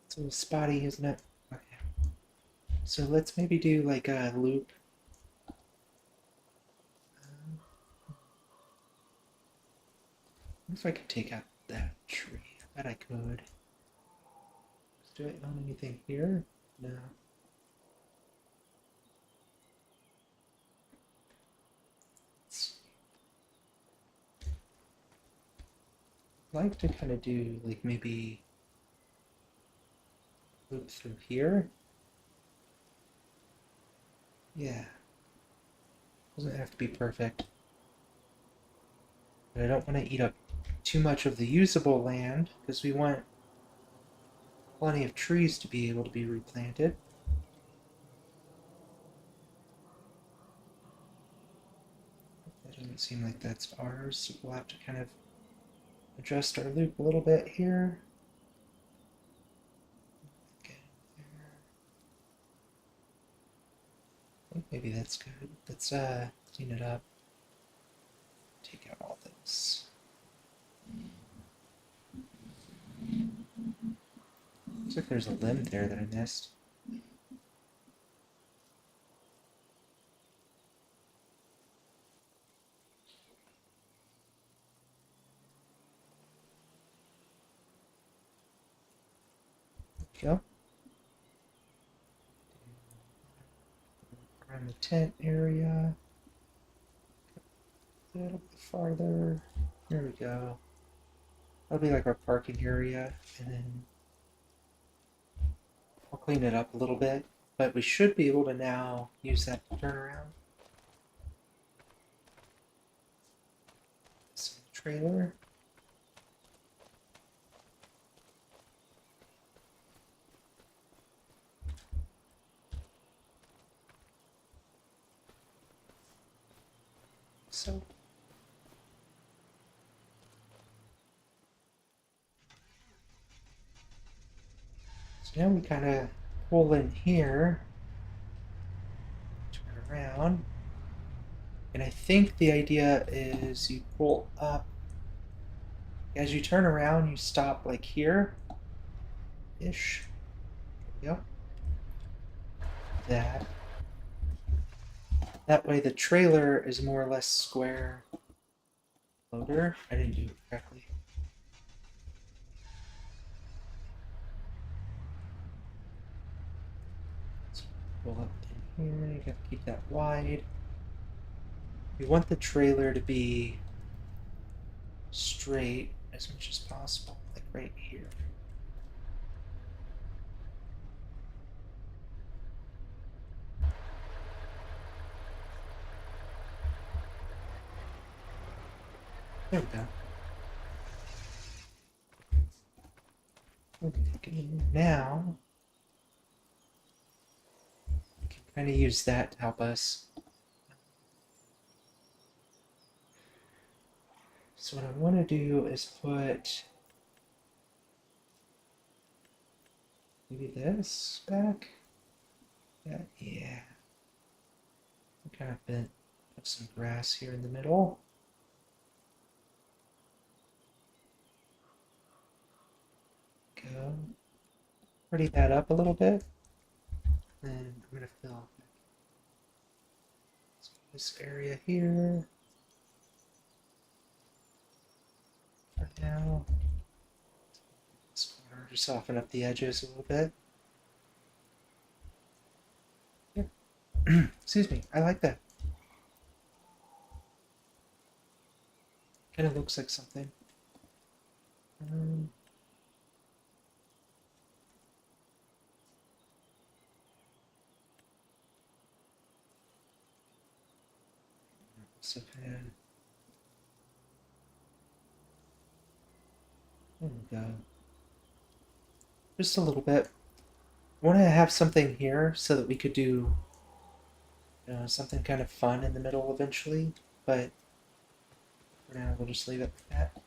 It's a little spotty, isn't it? Okay. So let's maybe do like a loop. What if I could take out that tree? I bet I could. Do I own anything here? No. I'd like to kind of do like maybe loop through here. Yeah. Doesn't have to be perfect. But I don't want to eat up too much of the usable land because we want plenty of trees to be able to be replanted. That doesn't seem like that's ours, so we'll have to kind of adjust our loop a little bit here. Okay, there. I think maybe that's good. Let's clean it up. Take out all this. Looks like there's a limb there that I missed. Go. Around the tent area. A little bit farther. There we go. That'll be like our parking area, and then I'll clean it up a little bit. But we should be able to now use that turnaround. Some trailer. So now we kind of pull in here, turn around, and I think the idea is you pull up. As you turn around, you stop like here-ish. There we go. That way the trailer is more or less square loader. I didn't do it correctly. So pull up in here, you gotta keep that wide. We want the trailer to be straight as much as possible, like right here. There we go. Okay, now we can kind of use that to help us. So what I want to do is put maybe this back. Yeah. Kind of put some grass here in the middle. Go. Pretty that up a little bit. And I'm going to fill this area here. For now. This corner, just soften up the edges a little bit. Yeah. Excuse me, I like that. Kind of looks like something. So then, there we go. Just a little bit. I want to have something here so that we could do something kind of fun in the middle eventually, but for now we'll just leave it like that.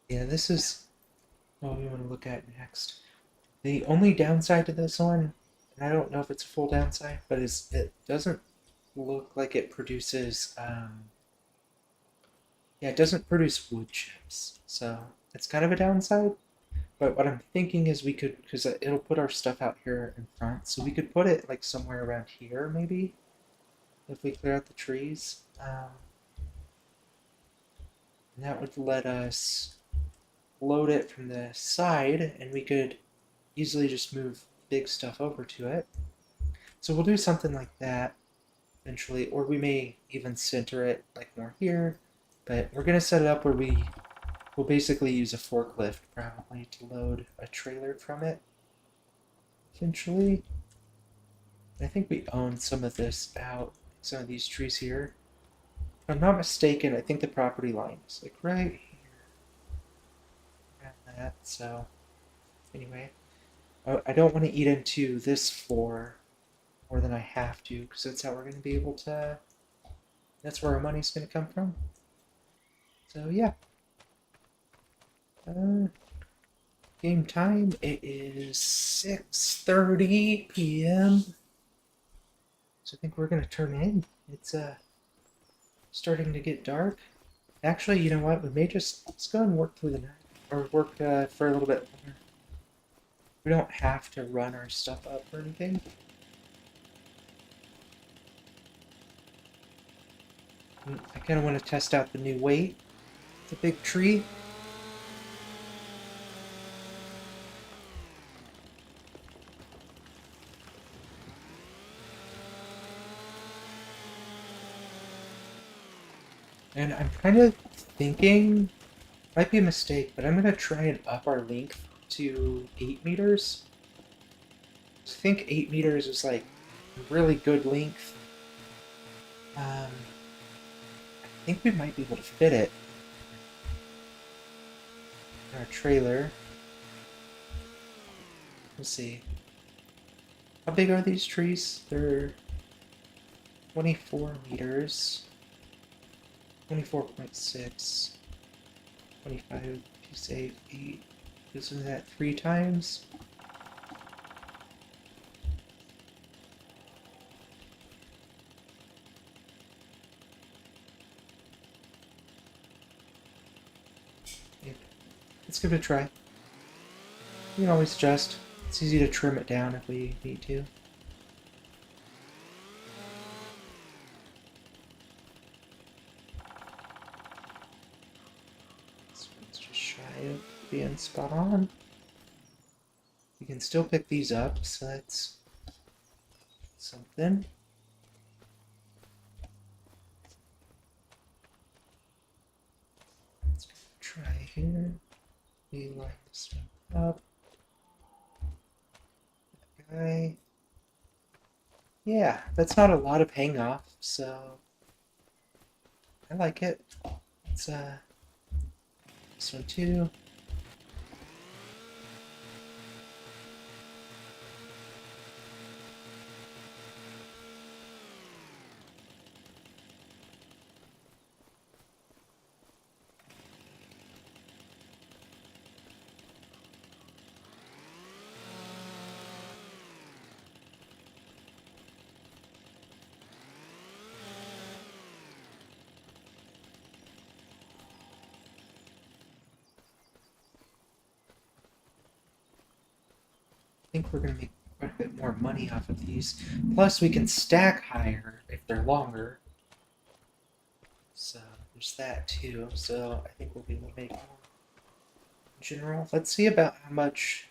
Yeah, this is what we want to look at next. The only downside to this one, and I don't know if it's a full downside, but it doesn't look like it produces, yeah, it doesn't produce wood chips. So it's kind of a downside. But what I'm thinking is we could, because it'll put our stuff out here in front, so we could put it like somewhere around here maybe, if we clear out the trees. And that would let us load it from the side, and we could easily just move big stuff over to it. So we'll do something like that eventually, or we may even center it like more here, but we're going to set it up where we'll basically use a forklift probably to load a trailer from it eventually. I think we own some of this out, some of these trees here. If I'm not mistaken, I think the property line is like right here. Around that, so anyway. I don't want to eat into this floor more than I have to, because that's how we're going to be able to. That's where our money's going to come from. So yeah. Game time. It is 6:30 p.m. So I think we're going to turn in. It's starting to get dark. Actually, you know what? We may just let's go and work through the night, or work for a little bit longer. We don't have to run our stuff up or anything. I kind of want to test out the new weight, the big tree. And I'm kind of thinking, might be a mistake, but I'm going to try and up our length to 8 meters. I think 8 meters is like a really good length. I think we might be able to fit it in our trailer. Let's see. How big are these trees? They're 24 meters. 24.6. 25, you say 8. Isn't that 3 times? Yeah. Let's give it a try. You can always adjust. It's easy to trim it down if we need to. So it's just shy of being spot on. You can still pick these up, so that's something. Let's try here. We line this one up. That guy. Yeah, that's not a lot of hang off, so I like it. It's this one too. I think we're gonna make quite a bit more money off of these. Plus, we can stack higher if they're longer. So there's that too. So I think we'll be able to make more in general. Let's see about how much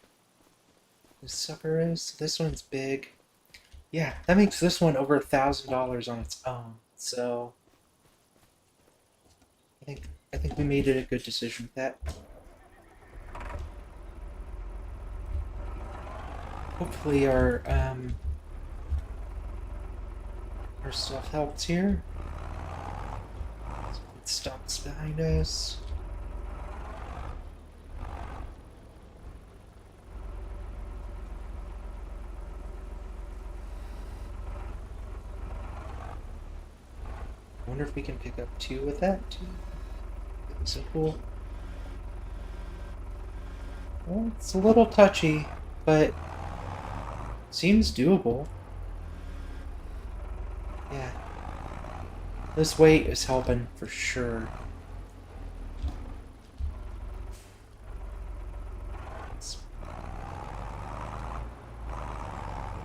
this sucker is. This one's big. Yeah, that makes this one over $1,000 on its own. So I think we made it a good decision with that. Hopefully our stuff helps here. It stops behind us. I wonder if we can pick up 2 with that too. That'd be so cool. Well, it's a little touchy, but seems doable. Yeah. This weight is helping for sure.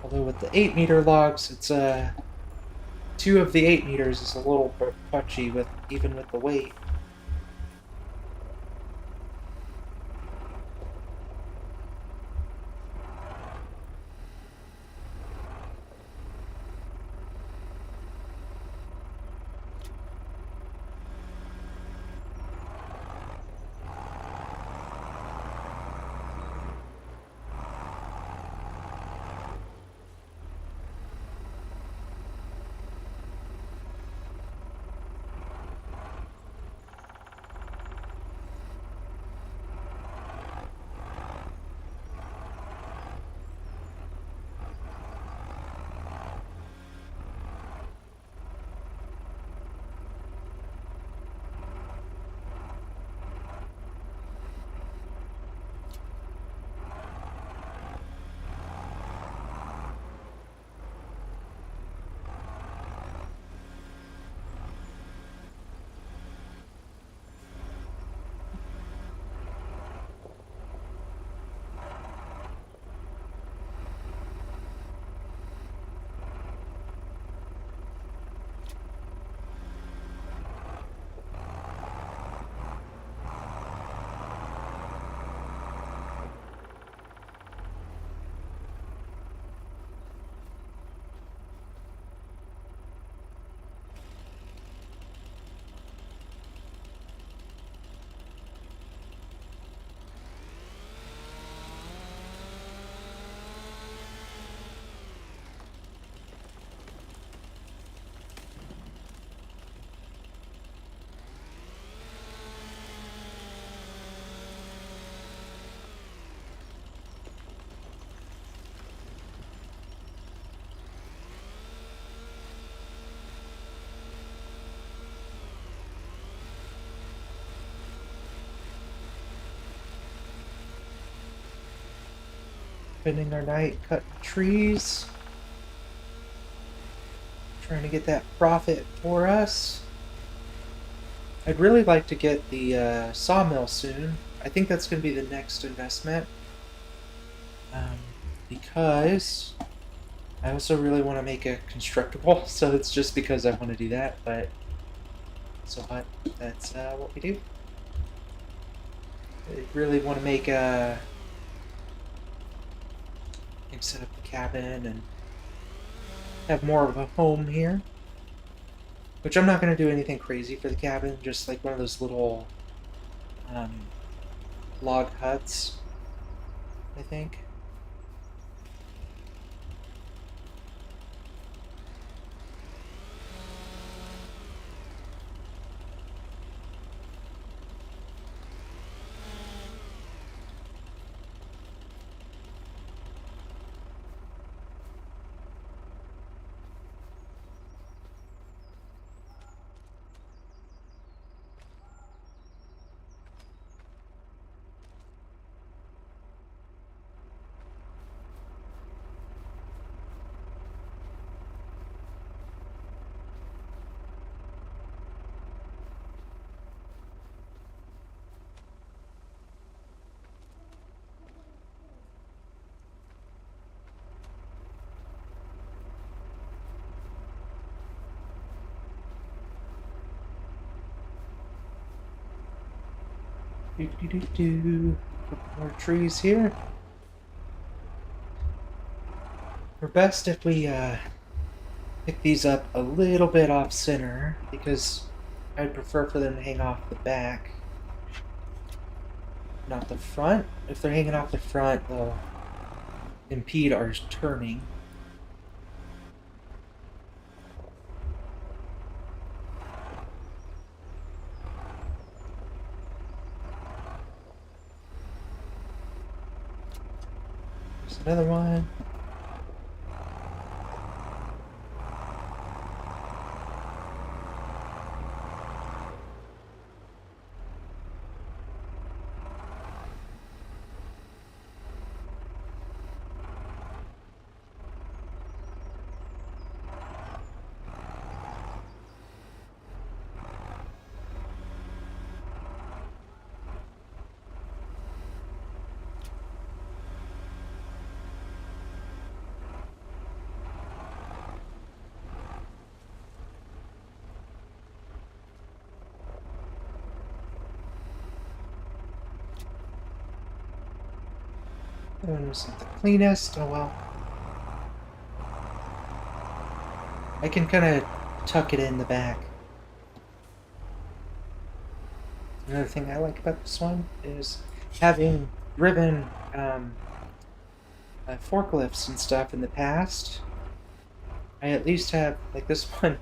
Although with the 8-meter logs, it's 2 of the 8 meters is a little bit touchy with even with the weight. Spending our night cutting trees. Trying to get that profit for us. I'd really like to get the sawmill soon. I think that's going to be the next investment. Because I also really want to make a constructible, so it's just because I want to do that, but so what? That's what we do. I really want to make a... set up the cabin and have more of a home here. Which I'm not going to do anything crazy for the cabin, just like one of those little log huts, I think. Couple more trees here. We're best if we pick these up a little bit off center, because I'd prefer for them to hang off the back, not the front. If they're hanging off the front, they'll impede our turning. There's another one. That one wasn't the cleanest. Oh well. I can kind of tuck it in the back. Another thing I like about this one is having driven forklifts and stuff in the past. I at least have, like, this one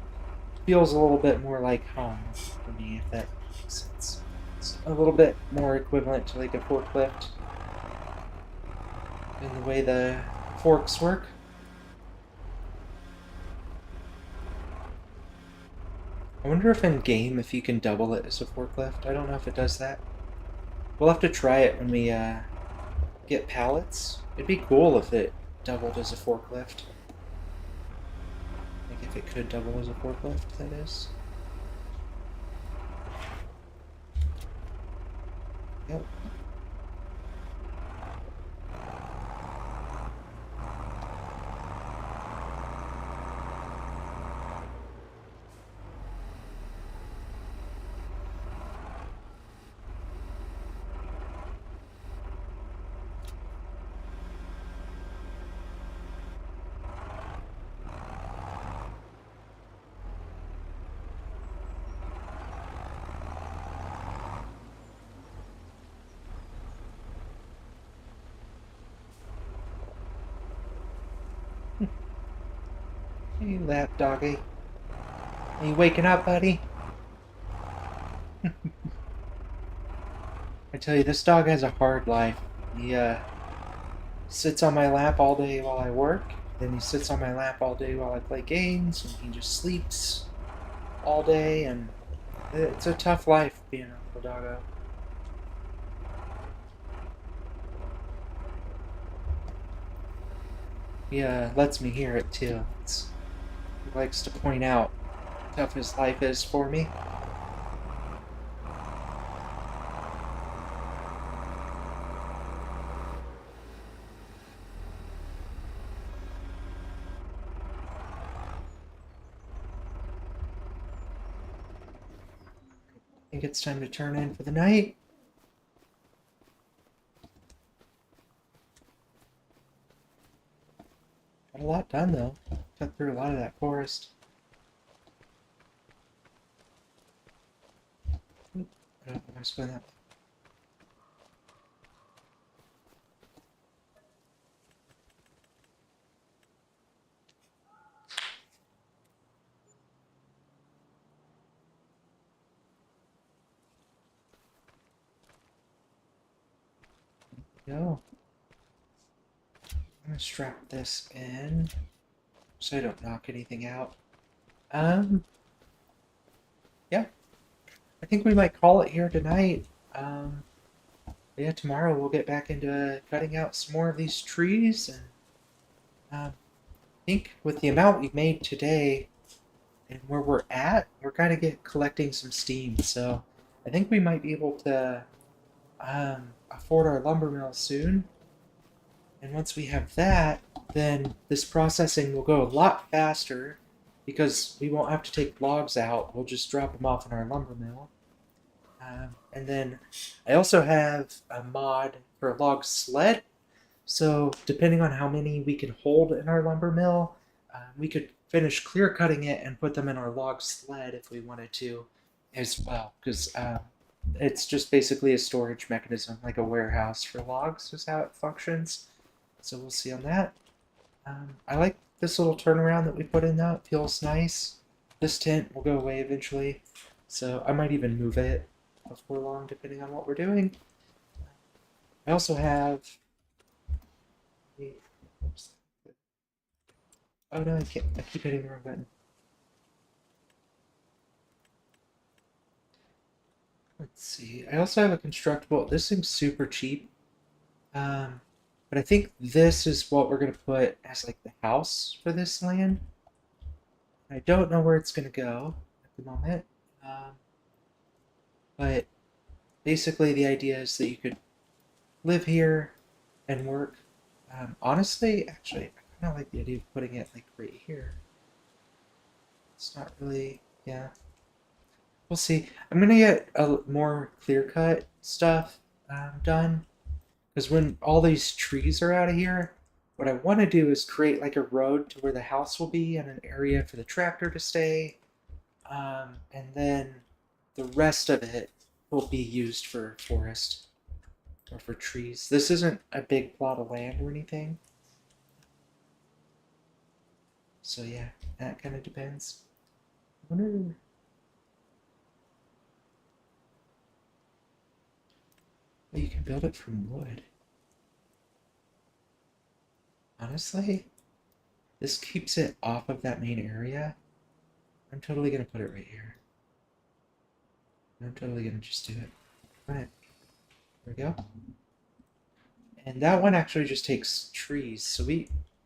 feels a little bit more like home for me, if that makes sense. It's a little bit more equivalent to like a forklift in the way the forks work. I wonder if in game if you can double it as a forklift. I don't know if it does that. We'll have to try it when we get pallets. It'd be cool if it doubled as a forklift. Like if it could double as a forklift, that is. Yep. Hey, lap doggy. Are you waking up, buddy? I tell you, this dog has a hard life. He sits on my lap all day while I work, then he sits on my lap all day while I play games, and he just sleeps all day, and it's a tough life being a little doggo. He lets me hear it too. He likes to point out how tough his life is for me. I think it's time to turn in for the night. Got a lot done though. Cut through a lot of that forest. Oop, I don't know how to spin that. Go. I'm gonna strap this in so I don't knock anything out. Um, yeah, I think we might call it here tonight. Um, yeah, tomorrow we'll get back into cutting out some more of these trees, and I think with the amount we've made today and where we're at, we're kind of get collecting some steam. So I think we might be able to afford our lumber mill soon. And once we have that, then this processing will go a lot faster because we won't have to take logs out. We'll just drop them off in our lumber mill. And then I also have a mod for a log sled. So depending on how many we can hold in our lumber mill, we could finish clear cutting it and put them in our log sled if we wanted to as well. Because it's just basically a storage mechanism, like a warehouse for logs is how it functions. So we'll see on that. I like this little turnaround that we put in though. It feels nice. This tent will go away eventually. So I might even move it before long, depending on what we're doing. I also have... Oops. Oh no, I can't. I keep hitting the wrong button. Let's see. I also have a constructible. This thing's super cheap. Um, but I think this is what we're going to put as like the house for this land. I don't know where it's going to go at the moment. Um, but basically the idea is that you could live here and work. Honestly, actually, I kind of like the idea of putting it like right here. It's not really, yeah. We'll see. I'm gonna get a more clear-cut stuff done because when all these trees are out of here, what I want to do is create like a road to where the house will be and an area for the tractor to stay, and then the rest of it will be used for forest or for trees. This isn't a big plot of land or anything, so yeah, that kind of depends. I wonder. Well, you can build it from wood. Honestly, this keeps it off of that main area. I'm totally gonna put it right here. I'm totally gonna just do it. Alright, there we go. And that one actually just takes trees, so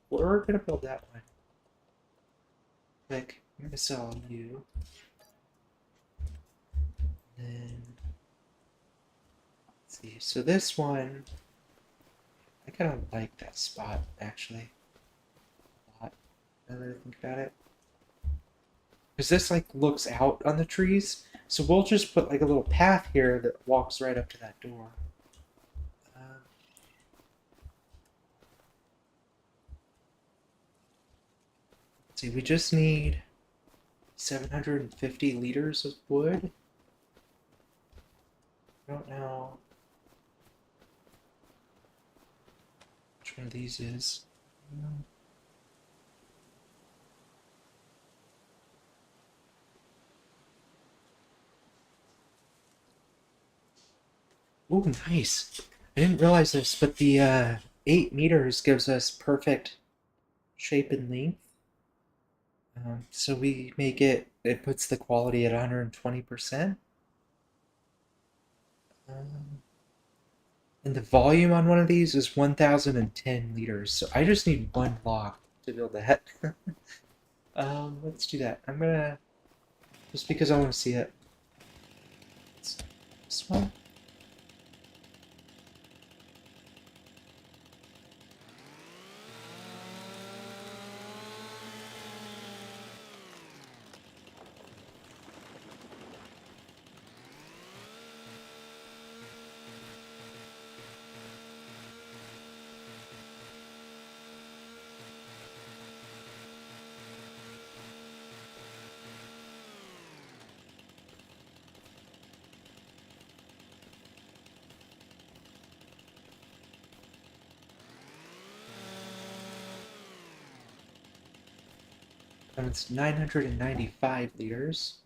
we're gonna build that one. Like, I'm gonna sell you. And then let's see. So this one, I kind of like that spot actually a lot. Now that I think about it, because this like looks out on the trees. So we'll just put like a little path here that walks right up to that door. Let's see, we just need 750 liters of wood. I don't know which one of these is. Oh, nice. I didn't realize this, but the 8 meters gives us perfect shape and length. So we make it puts the quality at 120%. Um, And the volume on one of these is 1,010 liters, so I just need one block to build that. Let's do that. I'm gonna, just because I want to see it. This one. And it's 995 liters.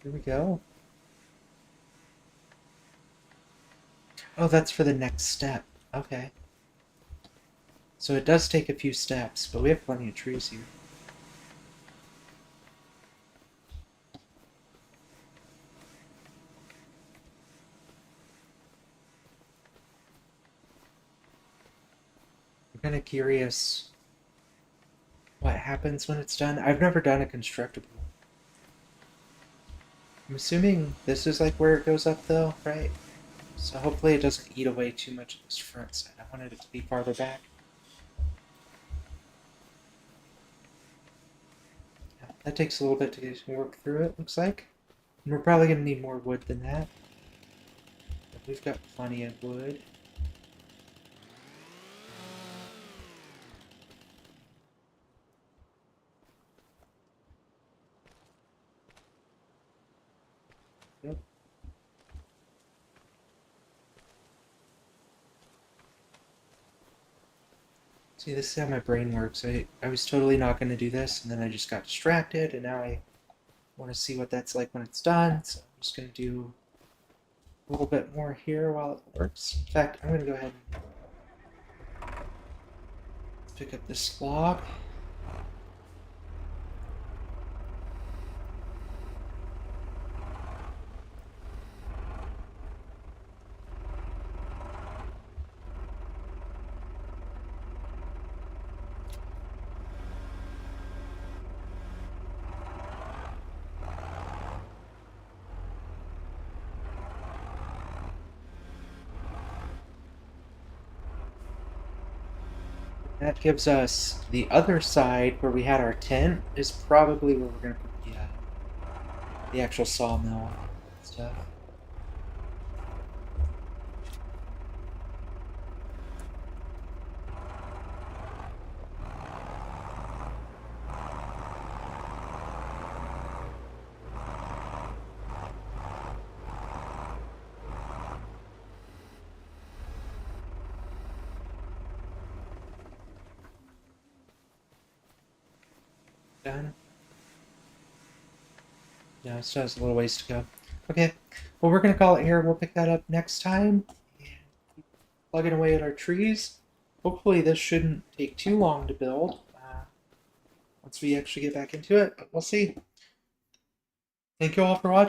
Here we go. Oh, that's for the next step. Okay. So it does take a few steps, but we have plenty of trees here. I'm kind of curious what happens when it's done. I've never done a constructible. I'm assuming this is like where it goes up though, right? So hopefully it doesn't eat away too much of this front side. I wanted it to be farther back. Yeah, that takes a little bit to work through it, looks like. And we're probably going to need more wood than that. But we've got plenty of wood. Yep. See, this is how my brain works. I was totally not going to do this, and then I just got distracted, and now I want to see what that's like when it's done. So I'm just going to do a little bit more here while it works. In fact, I'm going to go ahead and pick up this log. That gives us the other side where we had our tent is probably where we're going to put the actual sawmill and stuff. Done. No, it still has a little ways to go. Okay, well, we're going to call it here. We'll pick that up next time and keep plugging away at our trees. Hopefully, this shouldn't take too long to build once we actually get back into it, but we'll see. Thank you all for watching.